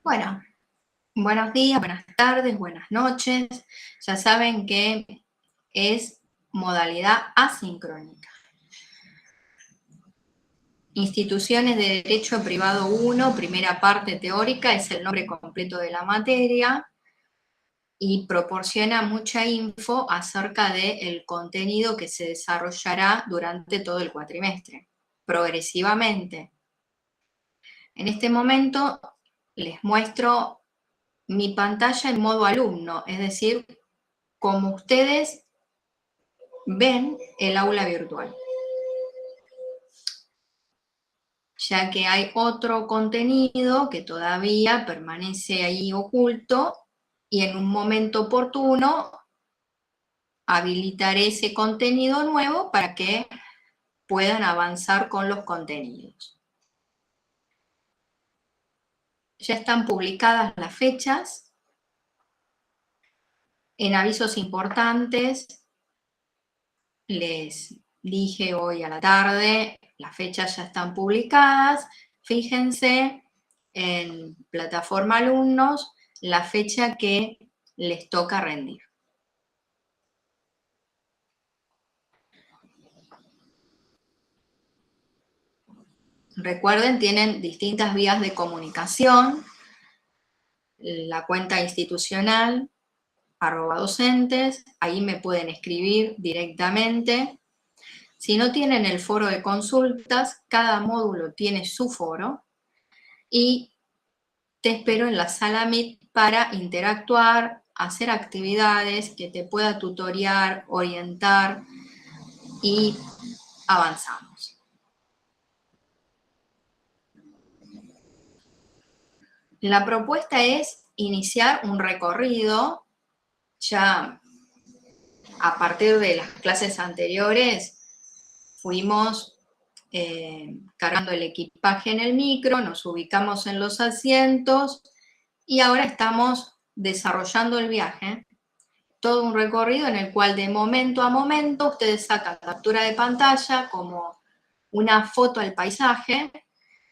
Bueno, buenos días, buenas tardes, buenas noches. Ya saben que es modalidad asincrónica. Instituciones de Derecho Privado 1, primera parte teórica, es el nombre completo de la materia y proporciona mucha info acerca del contenido que se desarrollará durante todo el cuatrimestre, progresivamente. En este momento les muestro mi pantalla en modo alumno, es decir, como ustedes ven el aula virtual, ya que hay otro contenido que todavía permanece ahí oculto y en un momento oportuno habilitaré ese contenido nuevo para que puedan avanzar con los contenidos. Ya están publicadas las fechas. En avisos importantes les dije hoy a la tarde, las fechas ya están publicadas. Fíjense en plataforma alumnos la fecha que les toca rendir. Recuerden, tienen distintas vías de comunicación, la cuenta institucional, @docentes, ahí me pueden escribir directamente. Si no tienen el foro de consultas, cada módulo tiene su foro y te espero en la sala Meet para interactuar, hacer actividades que te pueda tutoriar, orientar y avanzamos. La propuesta es iniciar un recorrido ya a partir de las clases anteriores. Fuimos cargando el equipaje en el micro, nos ubicamos en los asientos y ahora estamos desarrollando el viaje. Todo un recorrido en el cual de momento a momento ustedes sacan captura de pantalla como una foto al paisaje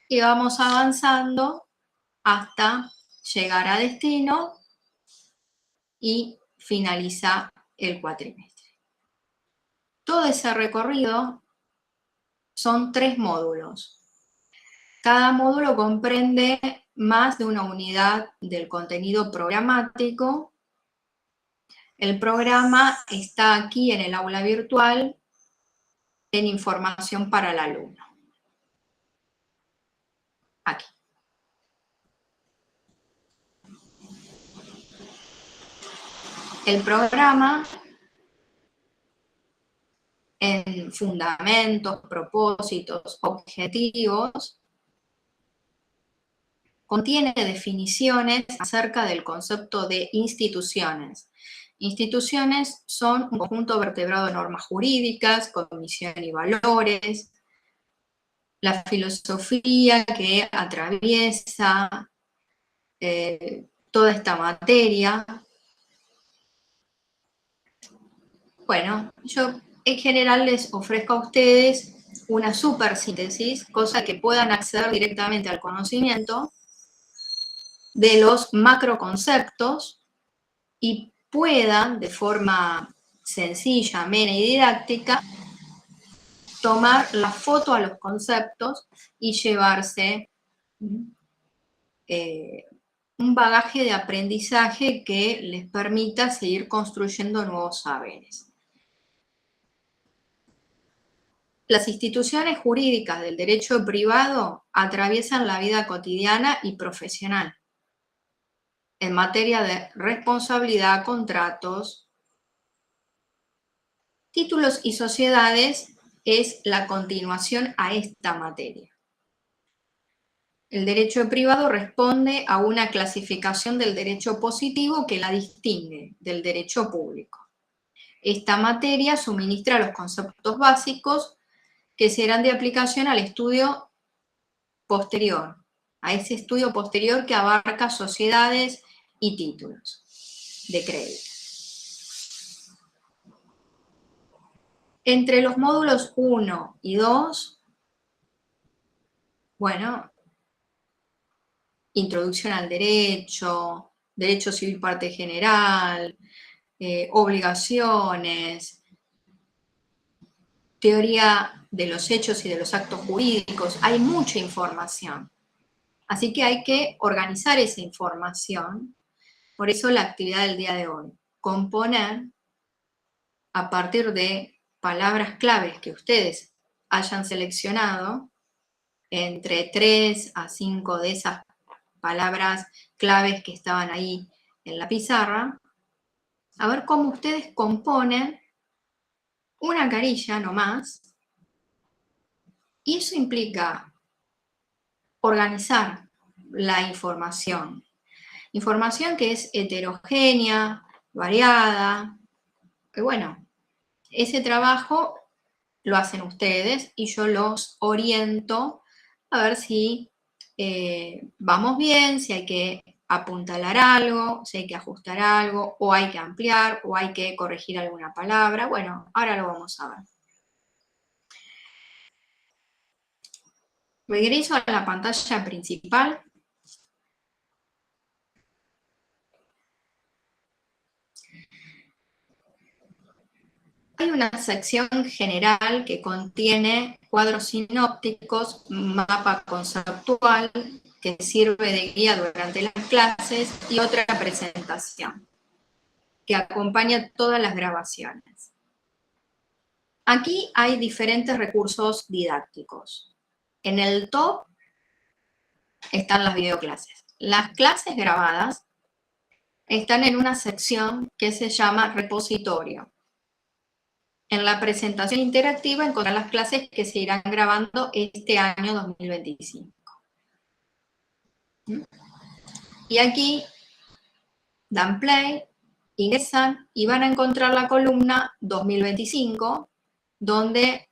y vamos avanzando hasta llegar a destino y finaliza el cuatrimestre. Todo ese recorrido son 3 módulos. Cada módulo comprende más de una unidad del contenido programático. El programa está aquí en el aula virtual en información para el alumno. Aquí. El programa en fundamentos, propósitos, objetivos, contiene definiciones acerca del concepto de instituciones. Instituciones son un conjunto vertebrado de normas jurídicas, con misión y valores, la filosofía que atraviesa toda esta materia. Bueno, yo en general les ofrezco a ustedes una super síntesis, cosa que puedan acceder directamente al conocimiento de los macroconceptos y puedan, de forma sencilla, amena y didáctica, tomar la foto a los conceptos y llevarse un bagaje de aprendizaje que les permita seguir construyendo nuevos saberes. Las instituciones jurídicas del derecho privado atraviesan la vida cotidiana y profesional en materia de responsabilidad, contratos, títulos y sociedades es la continuación a esta materia. El derecho privado responde a una clasificación del derecho positivo que la distingue del derecho público. Esta materia suministra los conceptos básicos que serán de aplicación al estudio posterior, a ese estudio posterior que abarca sociedades y títulos de crédito. Entre los módulos 1 y 2, bueno, introducción al derecho, derecho civil parte general, obligaciones, teoría de los hechos y de los actos jurídicos. Hay mucha información. Así que hay que organizar esa información. Por eso la actividad del día de hoy. Componer a partir de palabras claves que ustedes hayan seleccionado, entre 3 a 5 de esas palabras claves que estaban ahí en la pizarra, a ver cómo ustedes componen una carilla nomás, y eso implica organizar la información. Información que es heterogénea, variada, que bueno, ese trabajo lo hacen ustedes y yo los oriento a ver si vamos bien, si hay que apuntalar algo, si hay que ajustar algo, o hay que ampliar, o hay que corregir alguna palabra. Bueno, ahora lo vamos a ver. Regreso a la pantalla principal. Hay una sección general que contiene cuadros sinópticos, mapa conceptual, que sirve de guía durante las clases, y otra presentación, que acompaña todas las grabaciones. Aquí hay diferentes recursos didácticos. En el top están las videoclases. Las clases grabadas están en una sección que se llama repositorio. En la presentación interactiva encontrar las clases que se irán grabando este año 2025. Y aquí dan play, ingresan y van a encontrar la columna 2025, donde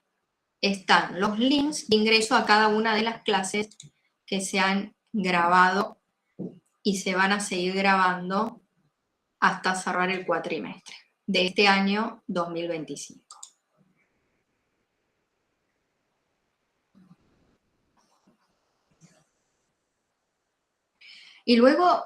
están los links de ingreso a cada una de las clases que se han grabado y se van a seguir grabando hasta cerrar el cuatrimestre de este año 2025. Y luego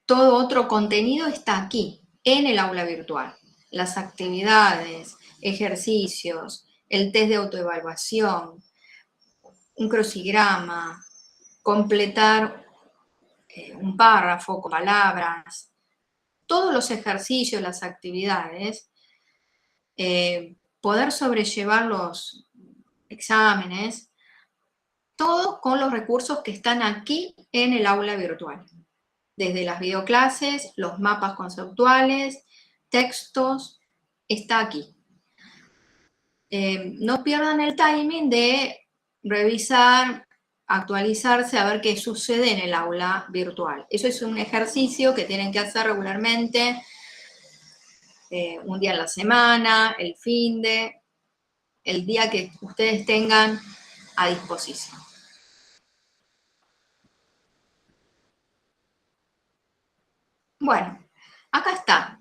todo otro contenido está aquí, en el aula virtual. Las actividades, ejercicios, el test de autoevaluación, un crucigrama, completar un párrafo con palabras, todos los ejercicios, las actividades, poder sobrellevar los exámenes, todo con los recursos que están aquí en el aula virtual. Desde las videoclases, los mapas conceptuales, textos, está aquí. No pierdan el timing de revisar, actualizarse, a ver qué sucede en el aula virtual. Eso es un ejercicio que tienen que hacer regularmente, un día a la semana, el día que ustedes tengan a disposición. Bueno, acá está.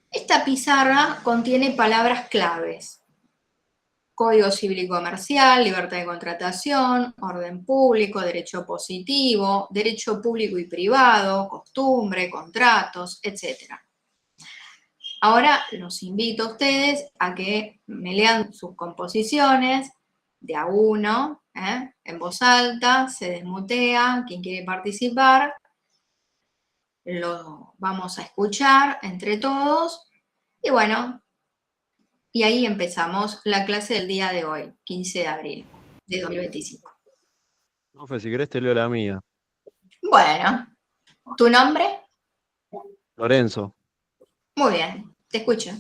Esta pizarra contiene palabras claves: Código Civil y Comercial, libertad de contratación, orden público, derecho positivo, derecho público y privado, costumbre, contratos, etc. Ahora los invito a ustedes a que me lean sus composiciones de a uno, en voz alta, se desmutea, quien quiere participar, lo vamos a escuchar entre todos, y bueno, y ahí empezamos la clase del día de hoy, 15 de abril de 2025. Profe, si querés te leo la mía. Bueno, ¿tu nombre? Lorenzo. Muy bien, te escucho.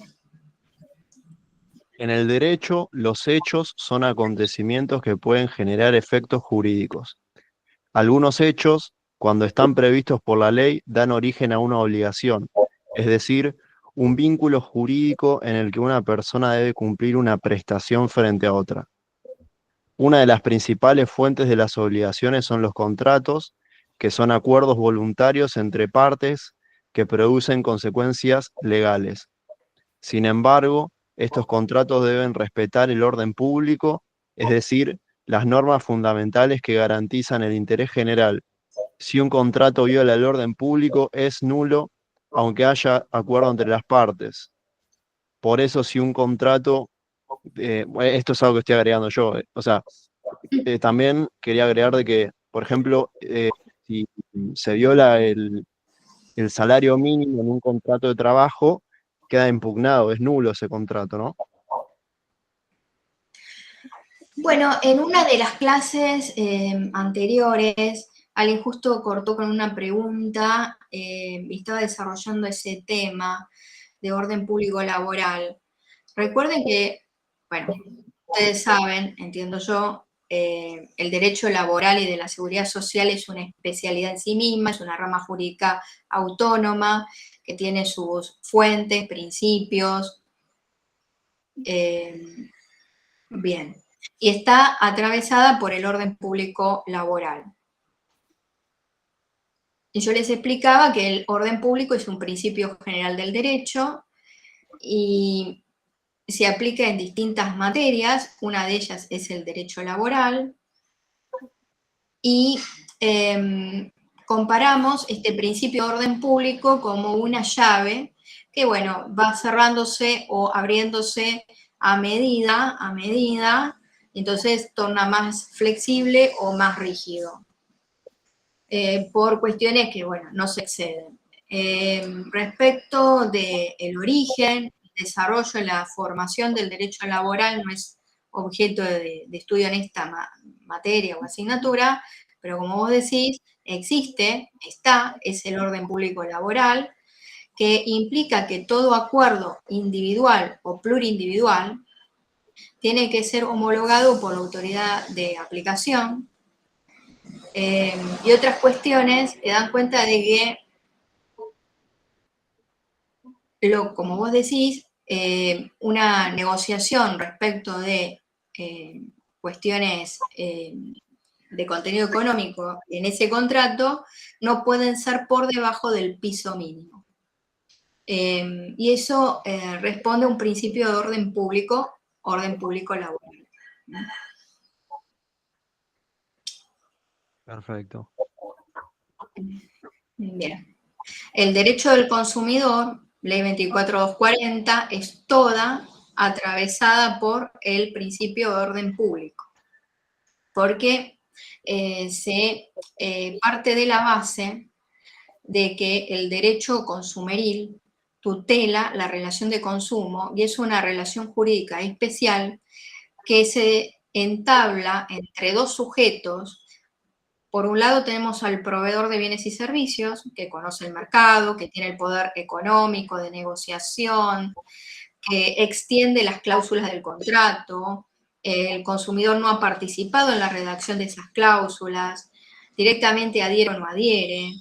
En el derecho, los hechos son acontecimientos que pueden generar efectos jurídicos. Algunos hechos, cuando están previstos por la ley, dan origen a una obligación, es decir, un vínculo jurídico en el que una persona debe cumplir una prestación frente a otra. Una de las principales fuentes de las obligaciones son los contratos, que son acuerdos voluntarios entre partes que producen consecuencias legales. Sin embargo, estos contratos deben respetar el orden público, es decir, las normas fundamentales que garantizan el interés general. Si un contrato viola el orden público, es nulo, aunque haya acuerdo entre las partes. Por eso, si un contrato, esto es algo que estoy agregando yo, o sea, también quería agregar de que, por ejemplo, si se viola el salario mínimo en un contrato de trabajo, queda impugnado, es nulo ese contrato, ¿no? Bueno, en una de las clases anteriores, alguien justo cortó con una pregunta y estaba desarrollando ese tema de orden público laboral. Recuerden que, bueno, ustedes saben, entiendo yo, el derecho laboral y de la seguridad social es una especialidad en sí misma, es una rama jurídica autónoma que tiene sus fuentes, principios. Bien. Y está atravesada por el orden público laboral. Y yo les explicaba que el orden público es un principio general del derecho y se aplica en distintas materias. Una de ellas es el derecho laboral. Y comparamos este principio de orden público como una llave que, bueno, va cerrándose o abriéndose a medida, entonces torna más flexible o más rígido, por cuestiones que, bueno, no se exceden. Respecto del origen, el desarrollo, la formación del derecho laboral no es objeto de estudio en esta materia o asignatura, pero como vos decís, existe, es el orden público laboral, que implica que todo acuerdo individual o plurindividual tiene que ser homologado por la autoridad de aplicación, y otras cuestiones que dan cuenta de que, como vos decís, una negociación respecto de cuestiones de contenido económico en ese contrato no pueden ser por debajo del piso mínimo. Y eso responde a un principio de orden público laboral. Perfecto. Bien. El derecho del consumidor, Ley 24240, es toda atravesada por el principio de orden público, porque se parte de la base de que el derecho consumeril tutela la relación de consumo y es una relación jurídica especial que se entabla entre dos sujetos. Por un lado tenemos al proveedor de bienes y servicios, que conoce el mercado, que tiene el poder económico de negociación, que extiende las cláusulas del contrato. El consumidor no ha participado en la redacción de esas cláusulas, directamente adhiere o no adhiere,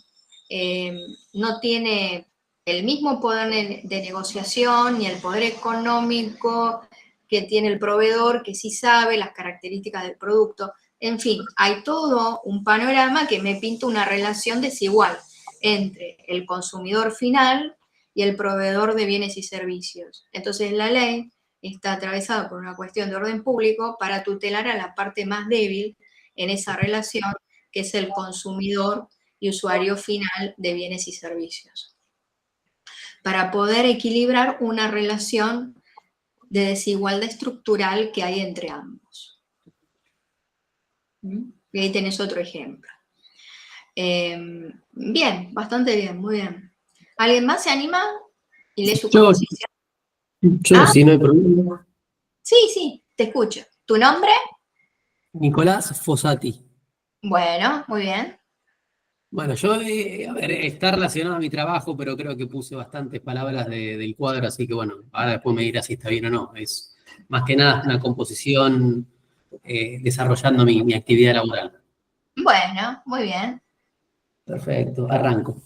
no tiene el mismo poder de negociación ni el poder económico que tiene el proveedor, que sí sabe las características del producto. En fin, hay todo un panorama que me pinta una relación desigual entre el consumidor final y el proveedor de bienes y servicios. Entonces la ley está atravesada por una cuestión de orden público para tutelar a la parte más débil en esa relación, que es el consumidor y usuario final de bienes y servicios, para poder equilibrar una relación de desigualdad estructural que hay entre ambos. Y ahí tenés otro ejemplo. Bien, bastante bien, muy bien. ¿Alguien más se anima y lee su composición? Yo sí, no hay problema. Sí, te escucho. ¿Tu nombre? Nicolás Fossati. Bueno, muy bien. Bueno, yo, a ver, está relacionado a mi trabajo, pero creo que puse bastantes palabras del cuadro, así que bueno, ahora después me dirás si está bien o no. Es más que nada una composición desarrollando mi actividad laboral. Bueno, muy bien. Perfecto, arranco.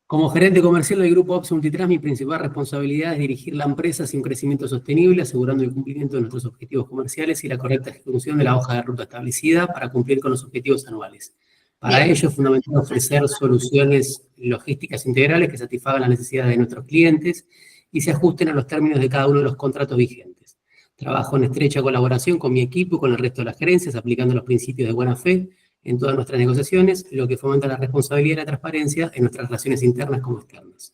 Como gerente comercial del Grupo Ops Multitrans, mi principal responsabilidad es dirigir la empresa hacia un crecimiento sostenible, asegurando el cumplimiento de nuestros objetivos comerciales y la correcta ejecución de la hoja de ruta establecida para cumplir con los objetivos anuales. Para Bien. ello es fundamental ofrecer soluciones logísticas integrales que satisfagan las necesidades de nuestros clientes y se ajusten a los términos de cada uno de los contratos vigentes. Trabajo en estrecha colaboración con mi equipo y con el resto de las gerencias, aplicando los principios de buena fe en todas nuestras negociaciones, lo que fomenta la responsabilidad y la transparencia en nuestras relaciones internas como externas.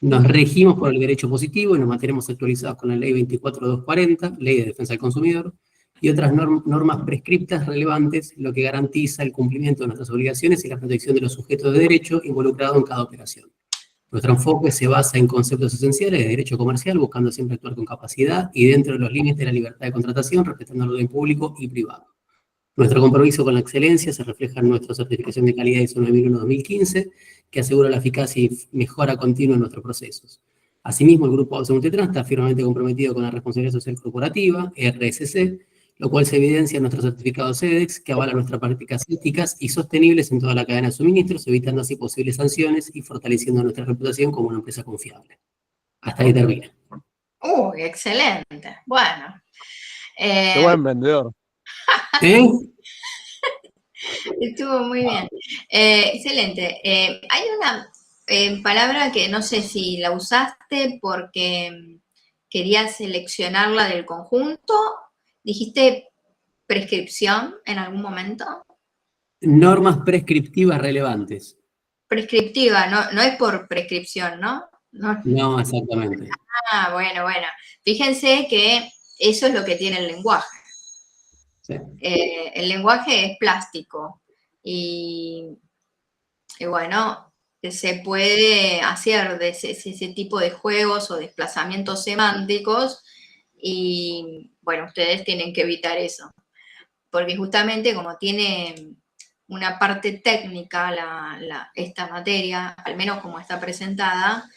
Nos regimos por el derecho positivo y nos mantenemos actualizados con la Ley 24240, Ley de Defensa del Consumidor, y otras normas prescriptas relevantes, lo que garantiza el cumplimiento de nuestras obligaciones y la protección de los sujetos de derecho involucrados en cada operación. Nuestro enfoque se basa en conceptos esenciales de derecho comercial, buscando siempre actuar con capacidad y dentro de los límites de la libertad de contratación, respetando el orden público y privado. Nuestro compromiso con la excelencia se refleja en nuestra certificación de calidad ISO 9001-2015, que asegura la eficacia y mejora continua en nuestros procesos. Asimismo, el Grupo OPSE Multitrans está firmemente comprometido con la responsabilidad social corporativa, RSC, lo cual se evidencia en nuestro certificado SEDEX, que avala nuestras prácticas éticas y sostenibles en toda la cadena de suministros, evitando así posibles sanciones y fortaleciendo nuestra reputación como una empresa confiable. Hasta ahí termina. Uy, excelente. Bueno. Qué buen vendedor. Estuvo muy bien. Excelente. Hay una palabra que no sé si la usaste porque querías seleccionarla del conjunto. ¿Dijiste prescripción en algún momento? Normas prescriptivas relevantes. Prescriptiva, no es por prescripción, ¿no? No, exactamente. Ah, bueno. Fíjense que eso es lo que tiene el lenguaje. Sí. El lenguaje es plástico y bueno, se puede hacer de ese tipo de juegos o desplazamientos semánticos y, bueno, ustedes tienen que evitar eso, porque justamente como tiene una parte técnica esta materia, al menos como está presentada,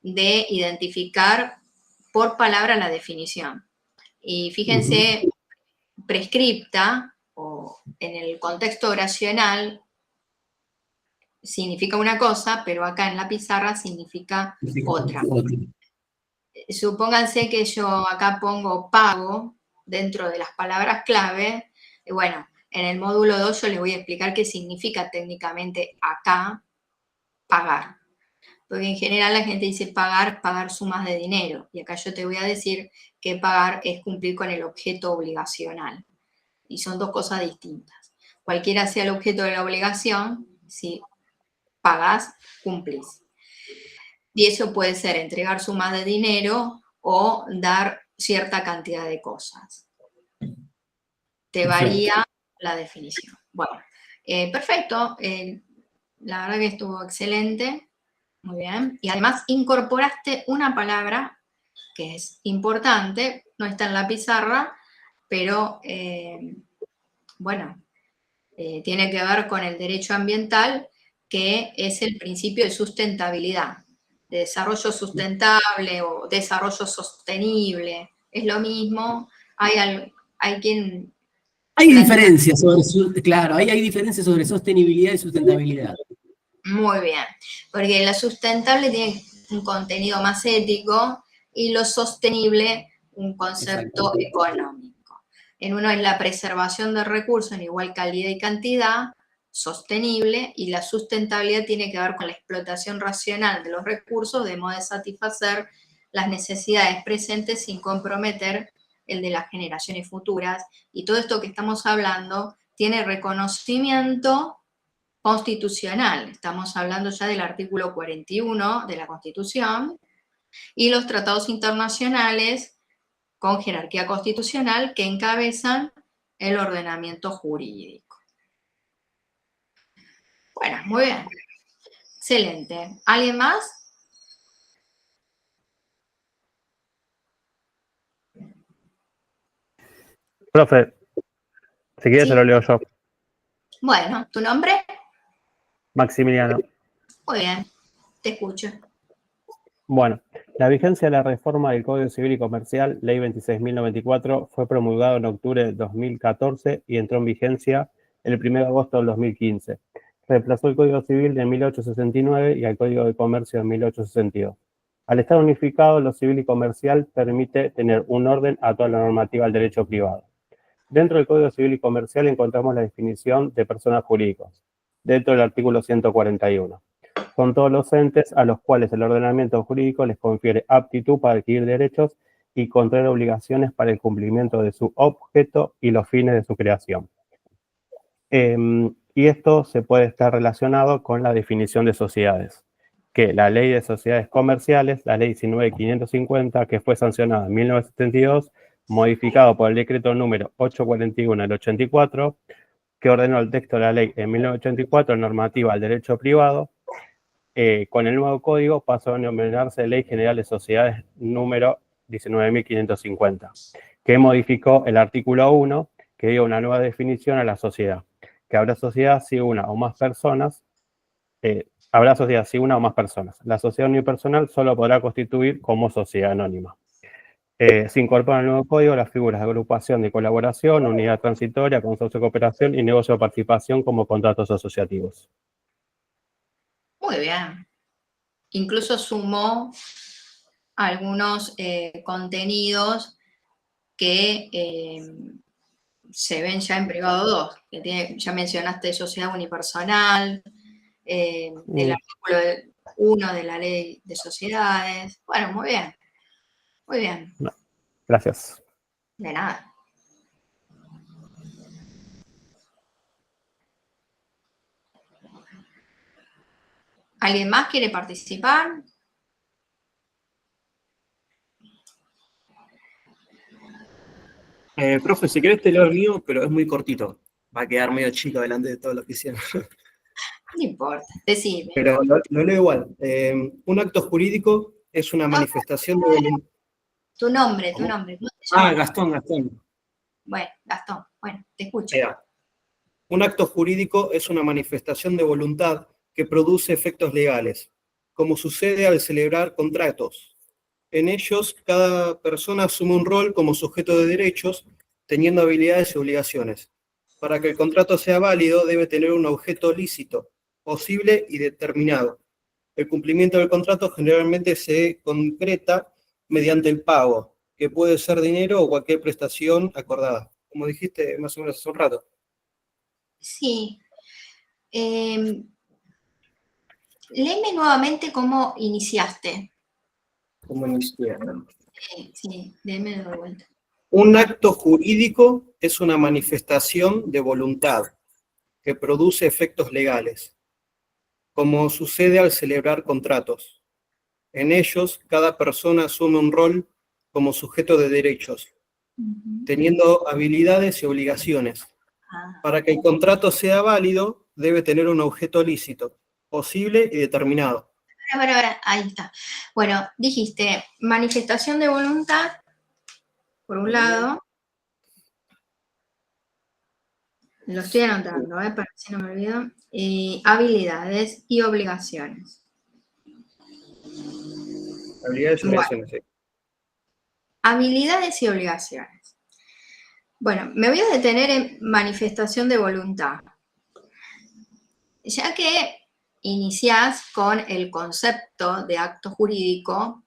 de identificar por palabra la definición. Y fíjense, prescripta, o en el contexto oracional, significa una cosa, pero acá en la pizarra significa otra. Supónganse que yo acá pongo pago dentro de las palabras clave, y bueno, en el módulo 2 yo les voy a explicar qué significa técnicamente acá pagar. Porque en general la gente dice pagar sumas de dinero, y acá yo te voy a decir que pagar es cumplir con el objeto obligacional. Y son dos cosas distintas. Cualquiera sea el objeto de la obligación, si pagás, cumplís. Y eso puede ser entregar sumas de dinero o dar cierta cantidad de cosas. Te varía la definición. Bueno, perfecto. La verdad que estuvo excelente. Muy bien. Y además incorporaste una palabra que es importante, no está en la pizarra, pero bueno, tiene que ver con el derecho ambiental, que es el principio de sustentabilidad, de desarrollo sustentable o desarrollo sostenible. Es lo mismo, hay quien... Hay diferencias hay diferencias sobre sostenibilidad y sustentabilidad. Muy bien, porque la sustentable tiene un contenido más ético y lo sostenible un concepto económico. En uno es la preservación del recurso en igual calidad y cantidad, sostenible, y la sustentabilidad tiene que ver con la explotación racional de los recursos de modo de satisfacer las necesidades presentes sin comprometer el de las generaciones futuras. Y todo esto que estamos hablando tiene reconocimiento constitucional. Estamos hablando ya del artículo 41 de la Constitución y los tratados internacionales con jerarquía constitucional que encabezan el ordenamiento jurídico. Bueno, muy bien. Excelente. ¿Alguien más? Profe, si quieres Sí. se lo leo yo. Bueno, ¿tu nombre? Maximiliano. Muy bien, te escucho. Bueno, la vigencia de la reforma del Código Civil y Comercial, Ley 26.094, fue promulgada en octubre de 2014 y entró en vigencia el 1 de agosto del 2015. Reemplazó el Código Civil de 1869 y al Código de Comercio de 1862. Al estar unificado, lo civil y comercial permite tener un orden a toda la normativa del derecho privado. Dentro del Código Civil y Comercial encontramos la definición de personas jurídicas, dentro del artículo 141. Son todos los entes a los cuales el ordenamiento jurídico les confiere aptitud para adquirir derechos y contraer obligaciones para el cumplimiento de su objeto y los fines de su creación. Y esto se puede estar relacionado con la definición de sociedades, que la Ley de Sociedades Comerciales, la Ley 19.550, que fue sancionada en 1972, modificado por el decreto número 841 del 84, que ordenó el texto de la ley en 1984, normativa al derecho privado. Con el nuevo código pasó a denominarse Ley General de Sociedades número 19.550, que modificó el artículo 1, que dio una nueva definición a la sociedad, que habrá sociedad si una o más personas, habrá sociedad si una o más personas. La sociedad unipersonal solo podrá constituir como sociedad anónima. Se incorporan al nuevo código las figuras de agrupación de colaboración, unidad transitoria, consorcio de cooperación y negocio de participación como contratos asociativos. Muy bien. Incluso sumó algunos contenidos que se ven ya en privado 2, que ya mencionaste sociedad unipersonal, del artículo 1 de la ley de sociedades. Bueno, muy bien. Muy bien. Gracias. De nada. ¿Alguien más quiere participar? Profe, si querés te leo el mío, pero es muy cortito. Va a quedar medio chico delante de todo lo que hicieron. No importa, decime. Pero lo leo igual. Un acto jurídico es una manifestación de voluntad. Tu nombre. ¿Cómo te llamas? Gastón. Bueno, Gastón, bueno, te escucho. Mira, un acto jurídico es una manifestación de voluntad que produce efectos legales, como sucede al celebrar contratos. En ellos, cada persona asume un rol como sujeto de derechos, teniendo habilidades y obligaciones. Para que el contrato sea válido, debe tener un objeto lícito, posible y determinado. El cumplimiento del contrato generalmente se concreta mediante el pago, que puede ser dinero o cualquier prestación acordada. Como dijiste más o menos hace un rato. Sí. Léeme nuevamente cómo iniciaste. ¿Cómo inicié? Sí, léeme de vuelta. Un acto jurídico es una manifestación de voluntad que produce efectos legales, como sucede al celebrar contratos. En ellos, cada persona asume un rol como sujeto de derechos, teniendo habilidades y obligaciones. Para que el contrato sea válido, debe tener un objeto lícito, posible y determinado. Ahí está. Bueno, dijiste manifestación de voluntad, por un lado. Lo estoy anotando, para si no me olvido. Habilidades y obligaciones. Habilidades y obligaciones, sí. Habilidades y obligaciones. Bueno, me voy a detener en manifestación de voluntad. Ya que iniciás con el concepto de acto jurídico,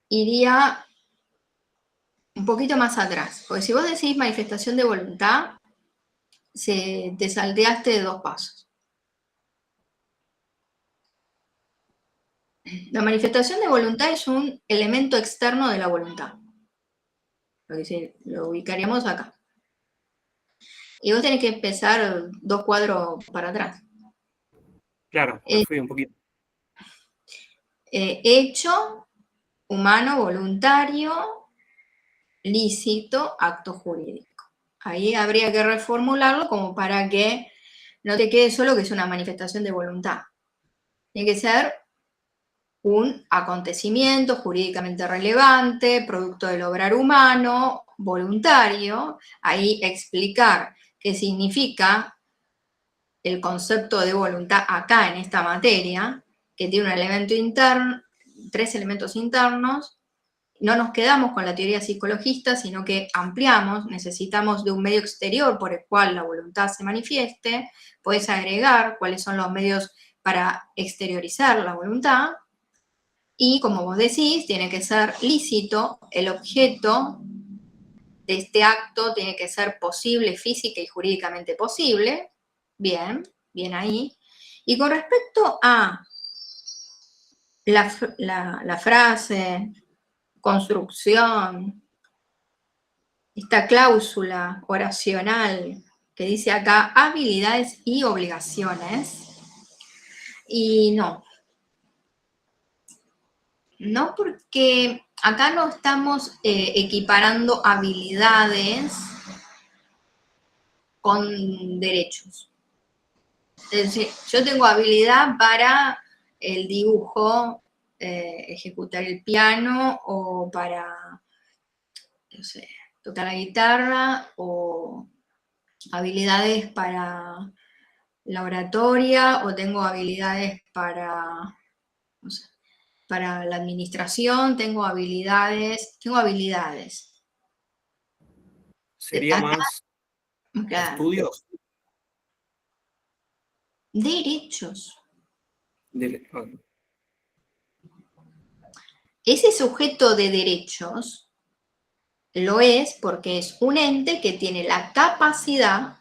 iría un poquito más atrás. Porque si vos decís manifestación de voluntad, te salteaste de 2 pasos. La manifestación de voluntad es un elemento externo de la voluntad. Lo ubicaríamos acá. Y vos tenés que empezar 2 cuadros para atrás. Claro, me fui un poquito. Hecho, humano, voluntario, lícito, acto jurídico. Ahí habría que reformularlo como para que no te quede solo que es una manifestación de voluntad. Tiene que ser un acontecimiento jurídicamente relevante, producto del obrar humano, voluntario. Ahí explicar qué significa el concepto de voluntad acá en esta materia, que tiene un elemento interno, 3 elementos internos. No nos quedamos con la teoría psicologista, sino que ampliamos, necesitamos de un medio exterior por el cual la voluntad se manifieste. Puedes agregar cuáles son los medios para exteriorizar la voluntad. Y como vos decís, tiene que ser lícito, el objeto de este acto tiene que ser posible, física y jurídicamente posible. Bien, bien ahí. Y con respecto a la frase construcción, esta cláusula oracional que dice acá habilidades y obligaciones. Y no, porque acá no estamos equiparando habilidades con derechos. Es decir, yo tengo habilidad para el dibujo, ejecutar el piano o para, no sé, tocar la guitarra, o habilidades para la oratoria, o tengo habilidades para, no sé, para la administración, tengo habilidades. Sería Acá, más claro, estudios. derechos. Ah, Ese sujeto de derechos lo es porque es un ente que tiene la capacidad,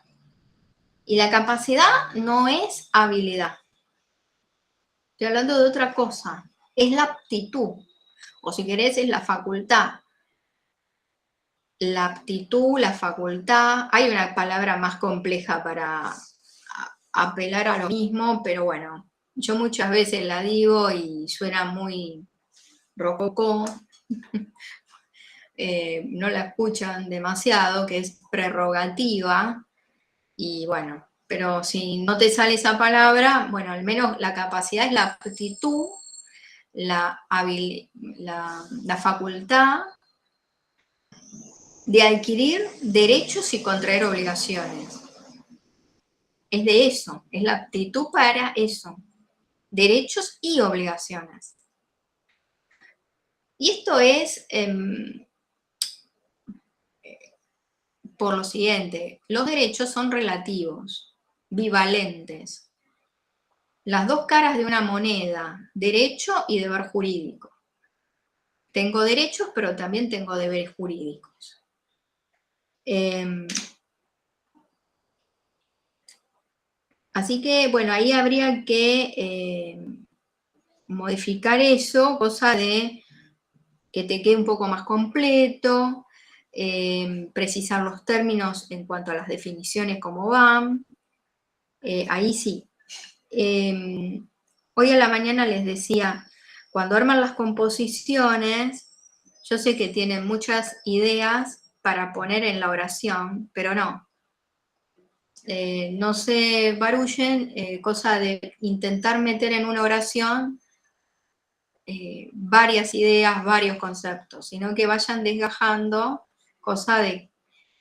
y la capacidad no es habilidad. Estoy hablando de otra cosa, es la aptitud, o si querés es la facultad. La aptitud, la facultad, hay una palabra más compleja para apelar a lo mismo, pero bueno, yo muchas veces la digo y suena muy rococó, no la escuchan demasiado, que es prerrogativa, y bueno, pero si no te sale esa palabra, bueno, al menos la capacidad es la aptitud, la facultad de adquirir derechos y contraer obligaciones. Es de eso, es la aptitud para eso, derechos y obligaciones. Y esto es por lo siguiente: los derechos son relativos, bivalentes, las dos caras de una moneda, derecho y deber jurídico. Tengo derechos, pero también tengo deberes jurídicos. Así que, bueno, ahí habría que modificar eso, cosa de que te quede un poco más completo, precisar los términos en cuanto a las definiciones, cómo van. Ahí sí. Hoy a la mañana les decía, cuando arman las composiciones, yo sé que tienen muchas ideas para poner en la oración, pero no. No se barullen, cosa de intentar meter en una oración varias ideas, varios conceptos, sino que vayan desgajando, cosa de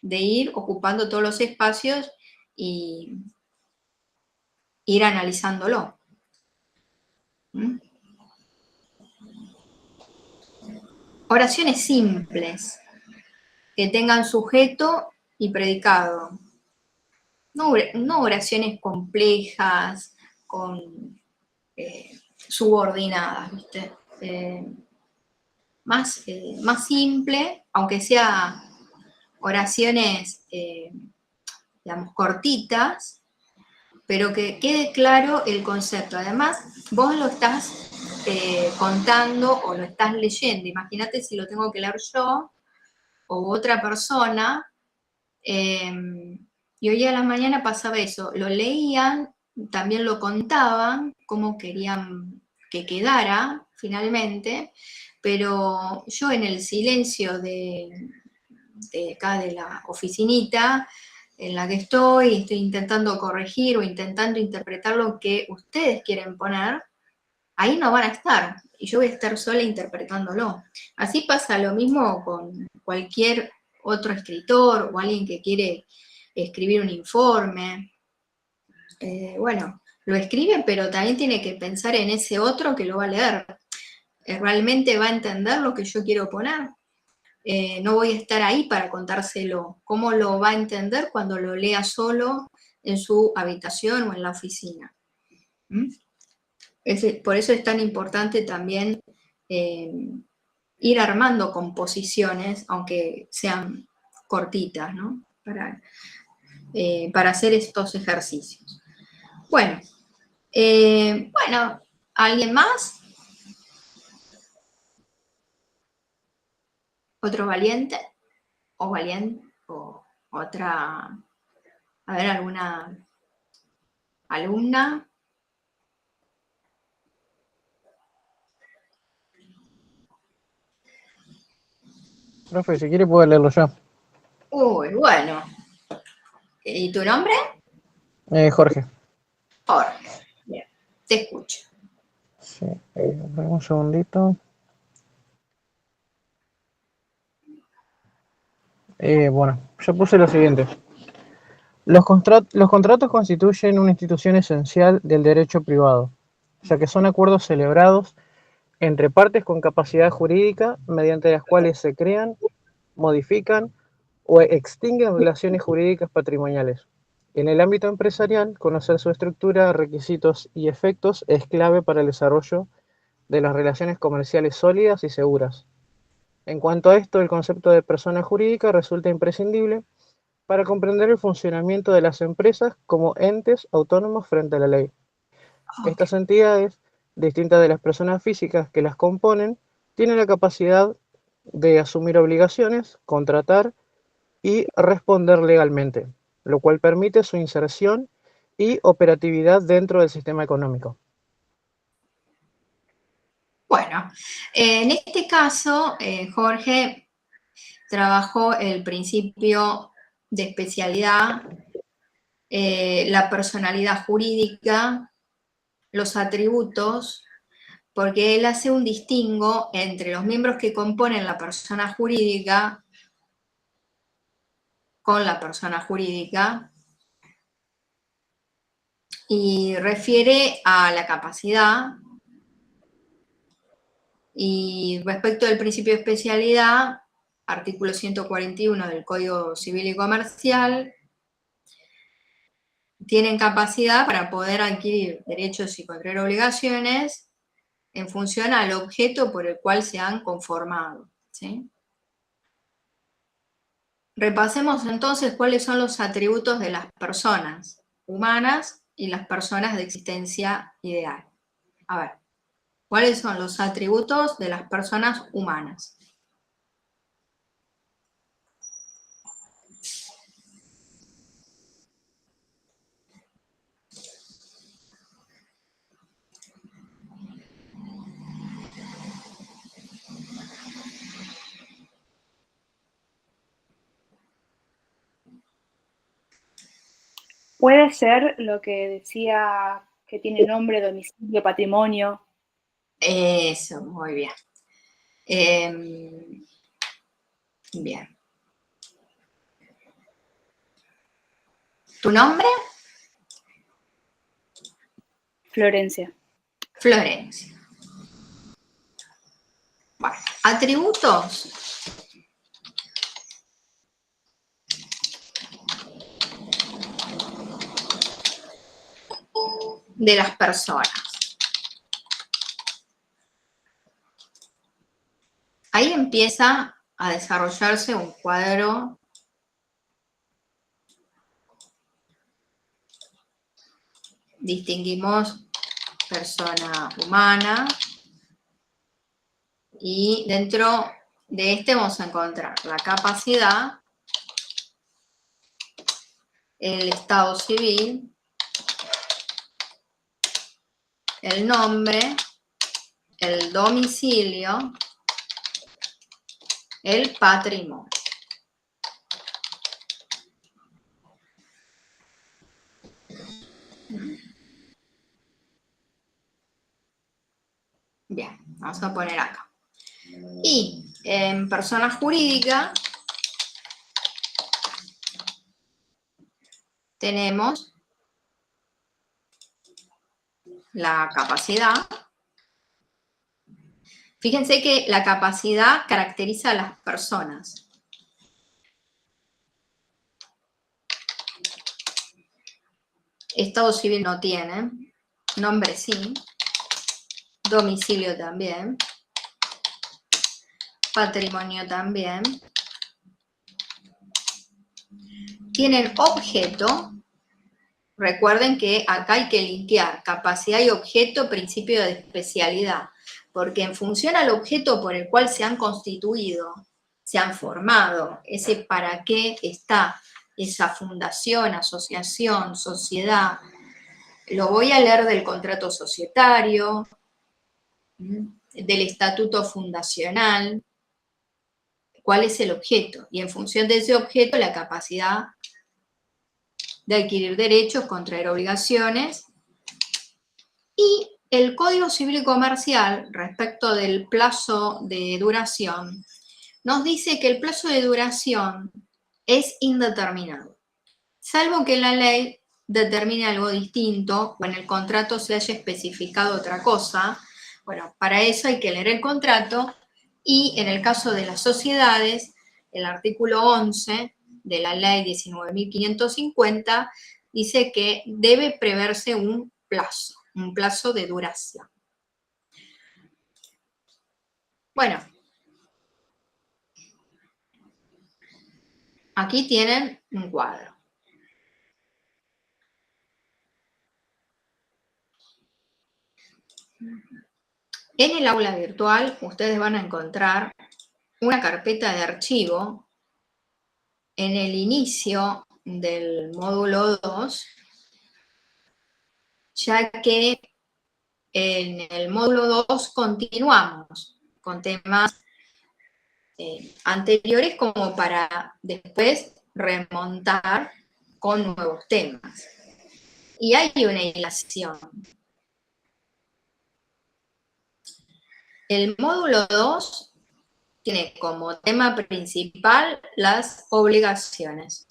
ir ocupando todos los espacios y ir analizándolo. ¿Mm? Oraciones simples, que tengan sujeto y predicado. No oraciones complejas, subordinadas, ¿viste? Más simple, aunque sea oraciones, digamos, cortitas, pero que quede claro el concepto. Además, vos lo estás contando o lo estás leyendo. Imagínate si lo tengo que leer yo o otra persona. Y hoy a la mañana pasaba eso. Lo leían, también lo contaban, cómo querían que quedara finalmente, pero yo en el silencio de acá de la oficinita en la que estoy intentando corregir o intentando interpretar lo que ustedes quieren poner, ahí no van a estar, y yo voy a estar sola interpretándolo. Así pasa lo mismo con cualquier otro escritor o alguien que quiere escribir un informe. Bueno, lo escribe, pero también tiene que pensar en ese otro que lo va a leer. ¿Realmente va a entender lo que yo quiero poner? No voy a estar ahí para contárselo. ¿Cómo lo va a entender cuando lo lea solo en su habitación o en la oficina? Por eso es tan importante también ir armando composiciones, aunque sean cortitas, ¿no? Para hacer estos ejercicios. Bueno, ¿alguien más? ¿Otro valiente? ¿O valiente? ¿O otra? A ver, ¿alguna alumna? Profe, si quiere puedo leerlo yo. Uy, bueno. ¿Y tu nombre? Jorge. Jorge. Bien, te escucho. Sí, un segundito. Bueno, yo puse lo siguiente. Los contratos constituyen una institución esencial del derecho privado, ya que son acuerdos celebrados entre partes con capacidad jurídica mediante las cuales se crean, modifican o extinguen relaciones jurídicas patrimoniales. En el ámbito empresarial, conocer su estructura, requisitos y efectos es clave para el desarrollo de las relaciones comerciales sólidas y seguras. En cuanto a esto, el concepto de persona jurídica resulta imprescindible para comprender el funcionamiento de las empresas como entes autónomos frente a la ley. Estas entidades, distintas de las personas físicas que las componen, tienen la capacidad de asumir obligaciones, contratar y responder legalmente, lo cual permite su inserción y operatividad dentro del sistema económico. Bueno, en este caso, Jorge trabajó el principio de especialidad, la personalidad jurídica, los atributos, porque él hace un distingo entre los miembros que componen la persona jurídica con la persona jurídica y refiere a la capacidad. Y respecto del principio de especialidad, artículo 141 del Código Civil y Comercial, tienen capacidad para poder adquirir derechos y contraer obligaciones en función al objeto por el cual se han conformado, ¿sí? Repasemos entonces cuáles son los atributos de las personas humanas y las personas de existencia ideal. A ver, ¿cuáles son los atributos de las personas humanas? Puede ser lo que decía que tiene nombre, domicilio, patrimonio. Eso, muy bien. Bien. ¿Tu nombre? Florencia. Florencia. Bueno, atributos. De las personas. Ahí empieza a desarrollarse un cuadro distinguimos persona humana y dentro de este vamos a encontrar la capacidad, el estado civil, el nombre, el domicilio, el patrimonio. Bien, vamos a poner acá. Y en persona jurídica tenemos la capacidad. Fíjense que la capacidad caracteriza a las personas. Estado civil no tiene, nombre sí, domicilio también, patrimonio también. Tienen objeto, recuerden que acá hay que linkear capacidad y objeto, principio de especialidad, porque en función al objeto por el cual se han constituido, se han formado, ese para qué está esa fundación, asociación, sociedad. Lo voy a leer del contrato societario, del estatuto fundacional, cuál es el objeto, y en función de ese objeto la capacidad de adquirir derechos, contraer obligaciones, y el Código Civil y Comercial, respecto del plazo de duración, nos dice que el plazo de duración es indeterminado, salvo que la ley determine algo distinto o en el contrato se haya especificado otra cosa. Bueno, para eso hay que leer el contrato y en el caso de las sociedades, el artículo 11 de la ley 19.550 dice que debe preverse un plazo de duración. Bueno, aquí tienen un cuadro. En el aula virtual ustedes van a encontrar una carpeta de archivo en el inicio del módulo 2, ya que en el módulo 2 continuamos con temas anteriores como para después remontar con nuevos temas. Y hay una hilación. El módulo 2 tiene como tema principal las obligaciones.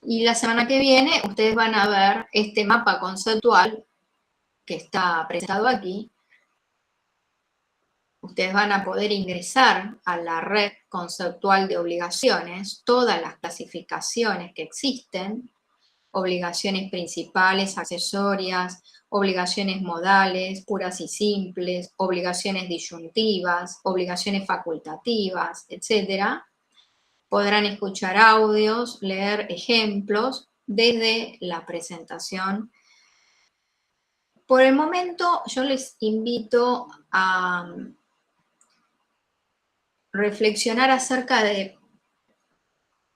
Y la semana que viene ustedes van a ver este mapa conceptual que está presentado aquí. Ustedes van a poder ingresar a la red conceptual de obligaciones, todas las clasificaciones que existen, obligaciones principales, accesorias, obligaciones modales, puras y simples, obligaciones disyuntivas, obligaciones facultativas, etc. Podrán escuchar audios, leer ejemplos desde la presentación. Por el momento, yo les invito a reflexionar acerca de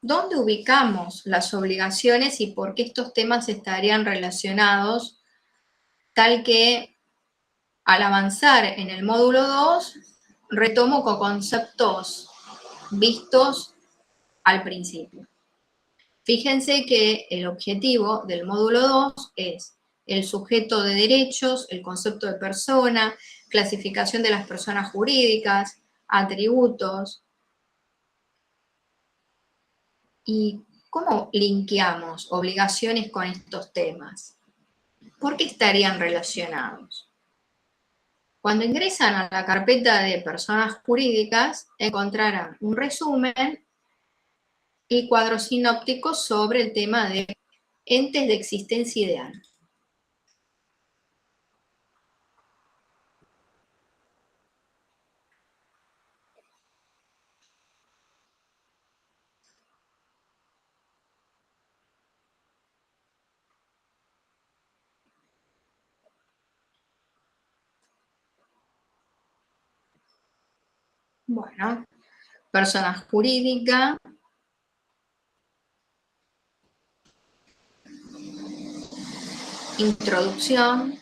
dónde ubicamos las obligaciones y por qué estos temas estarían relacionados, tal que al avanzar en el módulo 2, retomo con conceptos vistos al principio. Fíjense que el objetivo del módulo 2 es el sujeto de derechos, el concepto de persona, clasificación de las personas jurídicas, atributos. ¿Y cómo linkeamos obligaciones con estos temas? ¿Por qué estarían relacionados? Cuando ingresan a la carpeta de personas jurídicas, encontrarán un resumen y cuadros sinópticos sobre el tema de entes de existencia ideal. Bueno, persona jurídica. Introducción.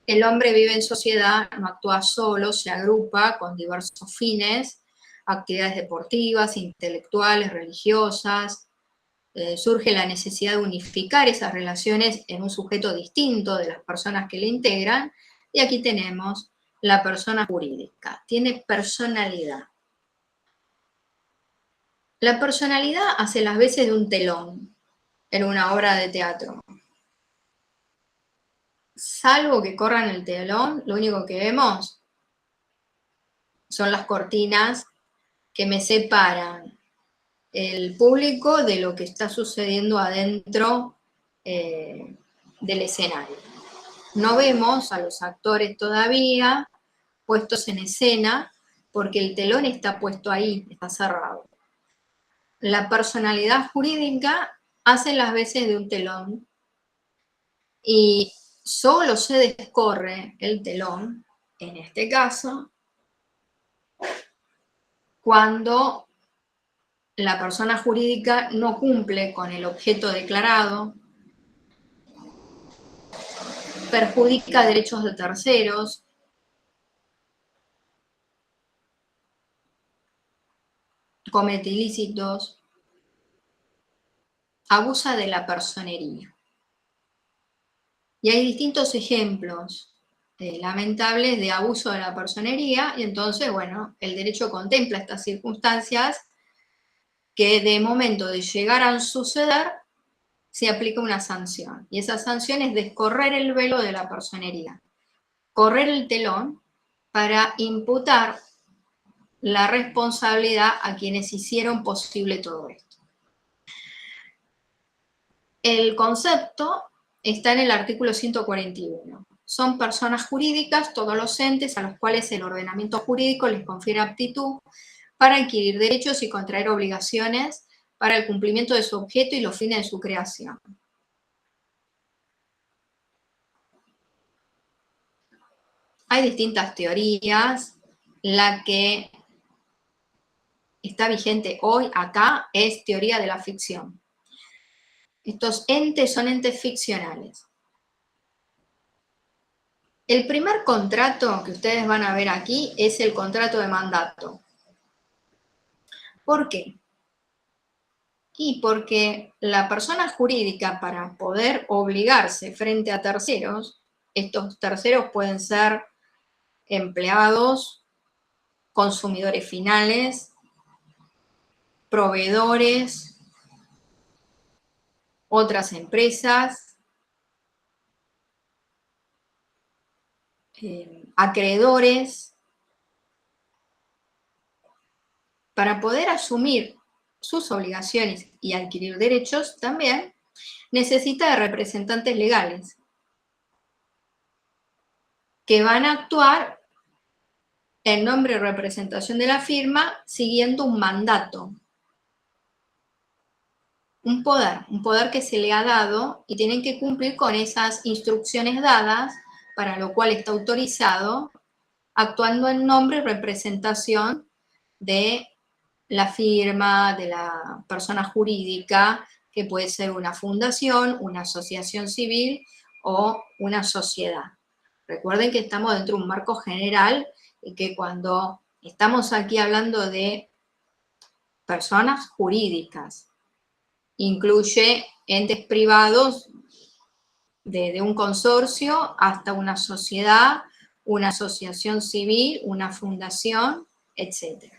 El hombre vive en sociedad, no actúa solo, se agrupa con diversos fines, actividades deportivas, intelectuales, religiosas. Surge la necesidad de unificar esas relaciones en un sujeto distinto de las personas que le integran, y aquí tenemos la persona jurídica. Tiene personalidad. La personalidad hace las veces de un telón en una obra de teatro. Salvo que corran el telón, lo único que vemos son las cortinas que me separan el público de lo que está sucediendo adentro del escenario. No vemos a los actores todavía puestos en escena porque el telón está puesto ahí, está cerrado. la personalidad jurídica hace las veces de un telón y solo se descorre el telón, en este caso, cuando la persona jurídica no cumple con el objeto declarado, perjudica derechos de terceros, comete ilícitos, abusa de la personería. Y hay distintos ejemplos lamentables de abuso de la personería, y entonces, bueno, el derecho contempla estas circunstancias que de momento de llegar a suceder, se aplica una sanción. Y esa sanción es descorrer el velo de la personería, correr el telón para imputar la responsabilidad a quienes hicieron posible todo esto. El concepto está en el artículo 141. Son personas jurídicas todos los entes a los cuales el ordenamiento jurídico les confiere aptitud para adquirir derechos y contraer obligaciones para el cumplimiento de su objeto y los fines de su creación. Hay distintas teorías. La que está vigente hoy acá es teoría de la ficción. Estos entes son entes ficcionales. El primer contrato que ustedes van a ver aquí es el contrato de mandato. ¿Por qué? Y porque la persona jurídica, para poder obligarse frente a terceros, estos terceros pueden ser empleados, consumidores finales, proveedores, otras empresas, acreedores. Para poder asumir sus obligaciones y adquirir derechos, también necesita de representantes legales que van a actuar en nombre y representación de la firma siguiendo un mandato, un poder que se le ha dado y tienen que cumplir con esas instrucciones dadas, para lo cual está autorizado, actuando en nombre y representación de la firma, de la persona jurídica, que puede ser una fundación, una asociación civil o una sociedad. Recuerden que estamos dentro de un marco general y que cuando estamos aquí hablando de personas jurídicas, incluye entes privados de un consorcio hasta una sociedad, una asociación civil, una fundación, etc.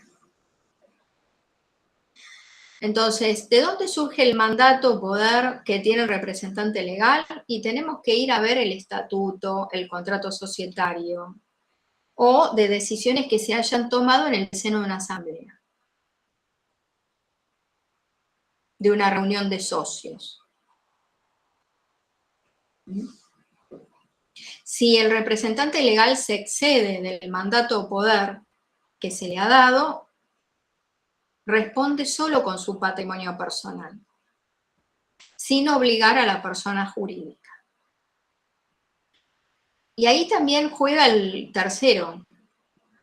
Entonces, ¿de dónde surge el mandato poder que tiene el representante legal? Y tenemos que ir a ver el estatuto, el contrato societario, o de decisiones que se hayan tomado en el seno de una asamblea, de una reunión de socios. Si el representante legal se excede del mandato o poder que se le ha dado, responde solo con su patrimonio personal, sin obligar a la persona jurídica. Y ahí también juega el tercero.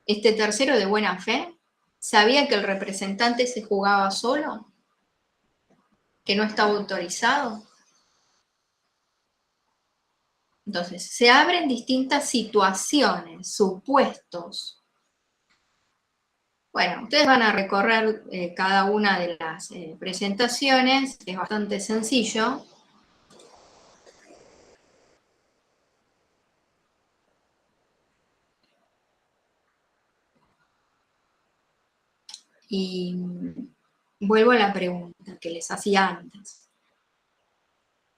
Este tercero de buena fe sabía que el representante se jugaba solo, que no estaba autorizado. Entonces, se abren distintas situaciones, supuestos. Bueno, ustedes van a recorrer cada una de las presentaciones, es bastante sencillo. Y vuelvo a la pregunta que les hacía antes.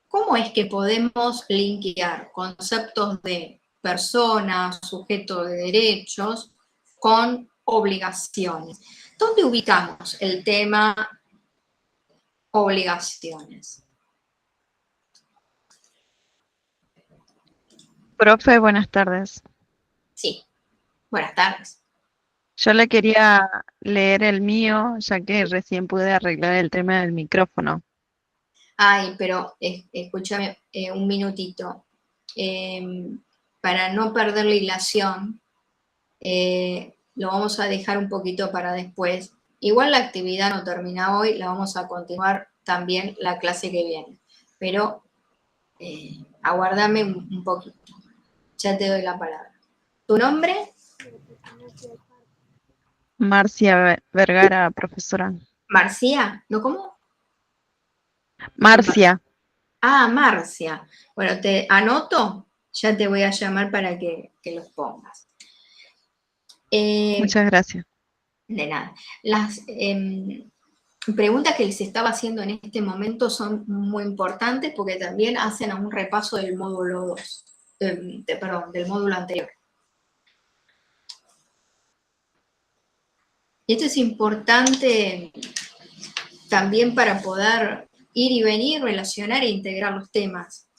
¿Cómo es que podemos linkear conceptos de persona, sujeto de derechos, con obligaciones? ¿Dónde ubicamos el tema obligaciones? Profe, buenas tardes. Sí, buenas tardes. Yo le quería leer el mío, ya que recién pude arreglar el tema del micrófono. Ay, pero escúchame un minutito. Para no perder la hilación, lo vamos a dejar un poquito para después. Igual la actividad no termina hoy, la vamos a continuar también la clase que viene. Pero aguárdame un poquito. Ya te doy la palabra. ¿Tu nombre? Marcia Vergara, profesora. ¿Marcia? ¿No cómo? Marcia. Ah, Marcia. Bueno, te anoto, ya te voy a llamar para que los pongas. Muchas gracias. De nada. Las preguntas que les estaba haciendo en este momento son muy importantes porque también hacen un repaso del módulo 2, perdón, del módulo anterior. Y esto es importante también para poder ir y venir, relacionar e integrar los temas.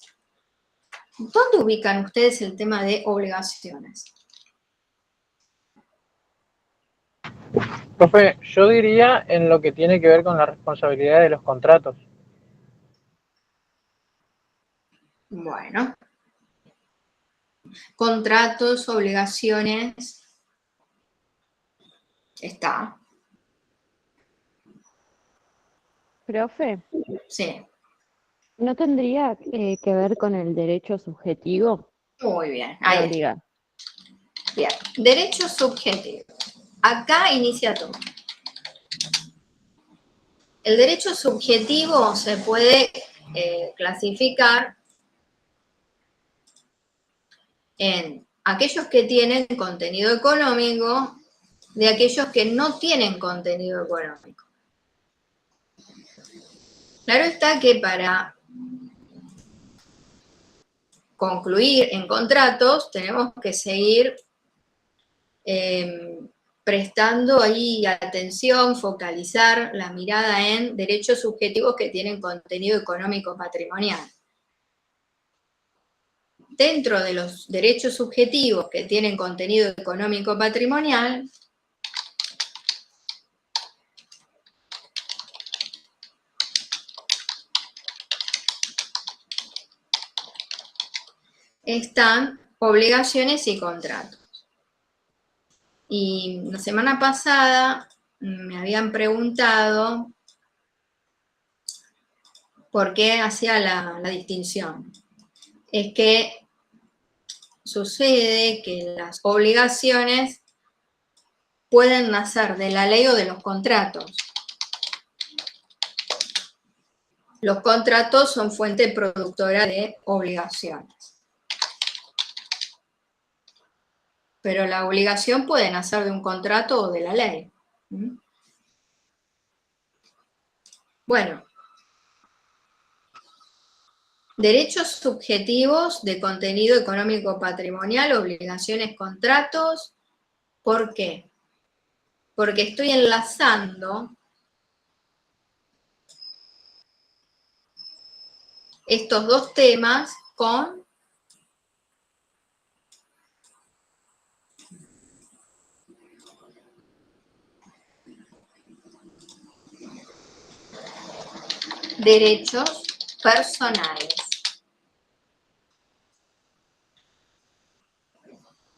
¿Dónde ubican ustedes el tema de obligaciones? Profe, yo diría en lo que tiene que ver con la responsabilidad de los contratos. Bueno. Contratos, obligaciones. Está. Profe, Sí. ¿no tendría que ver con el derecho subjetivo? Muy bien. La Ahí está. obligación. Bien. Derecho subjetivo. Acá inicia todo. El derecho subjetivo se puede clasificar en aquellos que tienen contenido económico de aquellos que no tienen contenido económico. Claro está que para concluir en contratos tenemos que seguir prestando ahí atención, focalizar la mirada en derechos subjetivos que tienen contenido económico patrimonial. Dentro de los derechos subjetivos que tienen contenido económico patrimonial, están obligaciones y contratos. Y la semana pasada me habían preguntado por qué hacía la distinción. Es que sucede que las obligaciones pueden nacer de la ley o de los contratos. Los contratos son fuente productora de obligaciones. Pero la obligación puede nacer de un contrato o de la ley. Bueno, derechos subjetivos de contenido económico patrimonial, obligaciones, contratos. ¿Por qué? Porque estoy enlazando estos dos temas con derechos personales.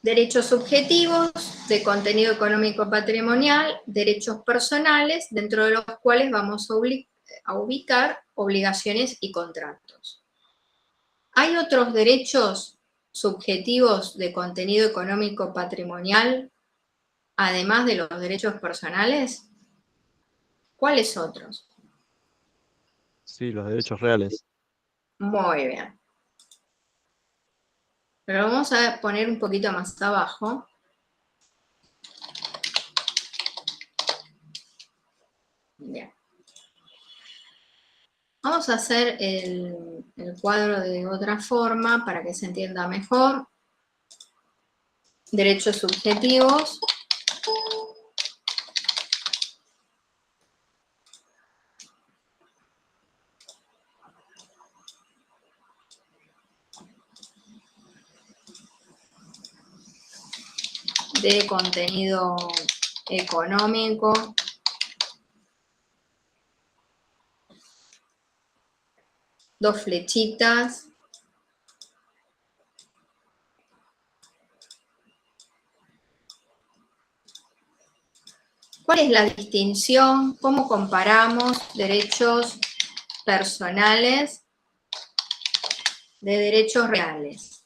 Derechos subjetivos de contenido económico patrimonial, derechos personales, dentro de los cuales vamos a ubicar obligaciones y contratos. ¿Hay otros derechos subjetivos de contenido económico patrimonial, además de los derechos personales? ¿Cuáles otros? Sí, los derechos reales. Muy bien. Pero vamos a poner un poquito más abajo. Bien. Vamos a hacer el cuadro de otra forma para que se entienda mejor. Derechos subjetivos. De contenido económico, dos flechitas. ¿Cuál es la distinción? ¿Cómo comparamos derechos personales de derechos reales?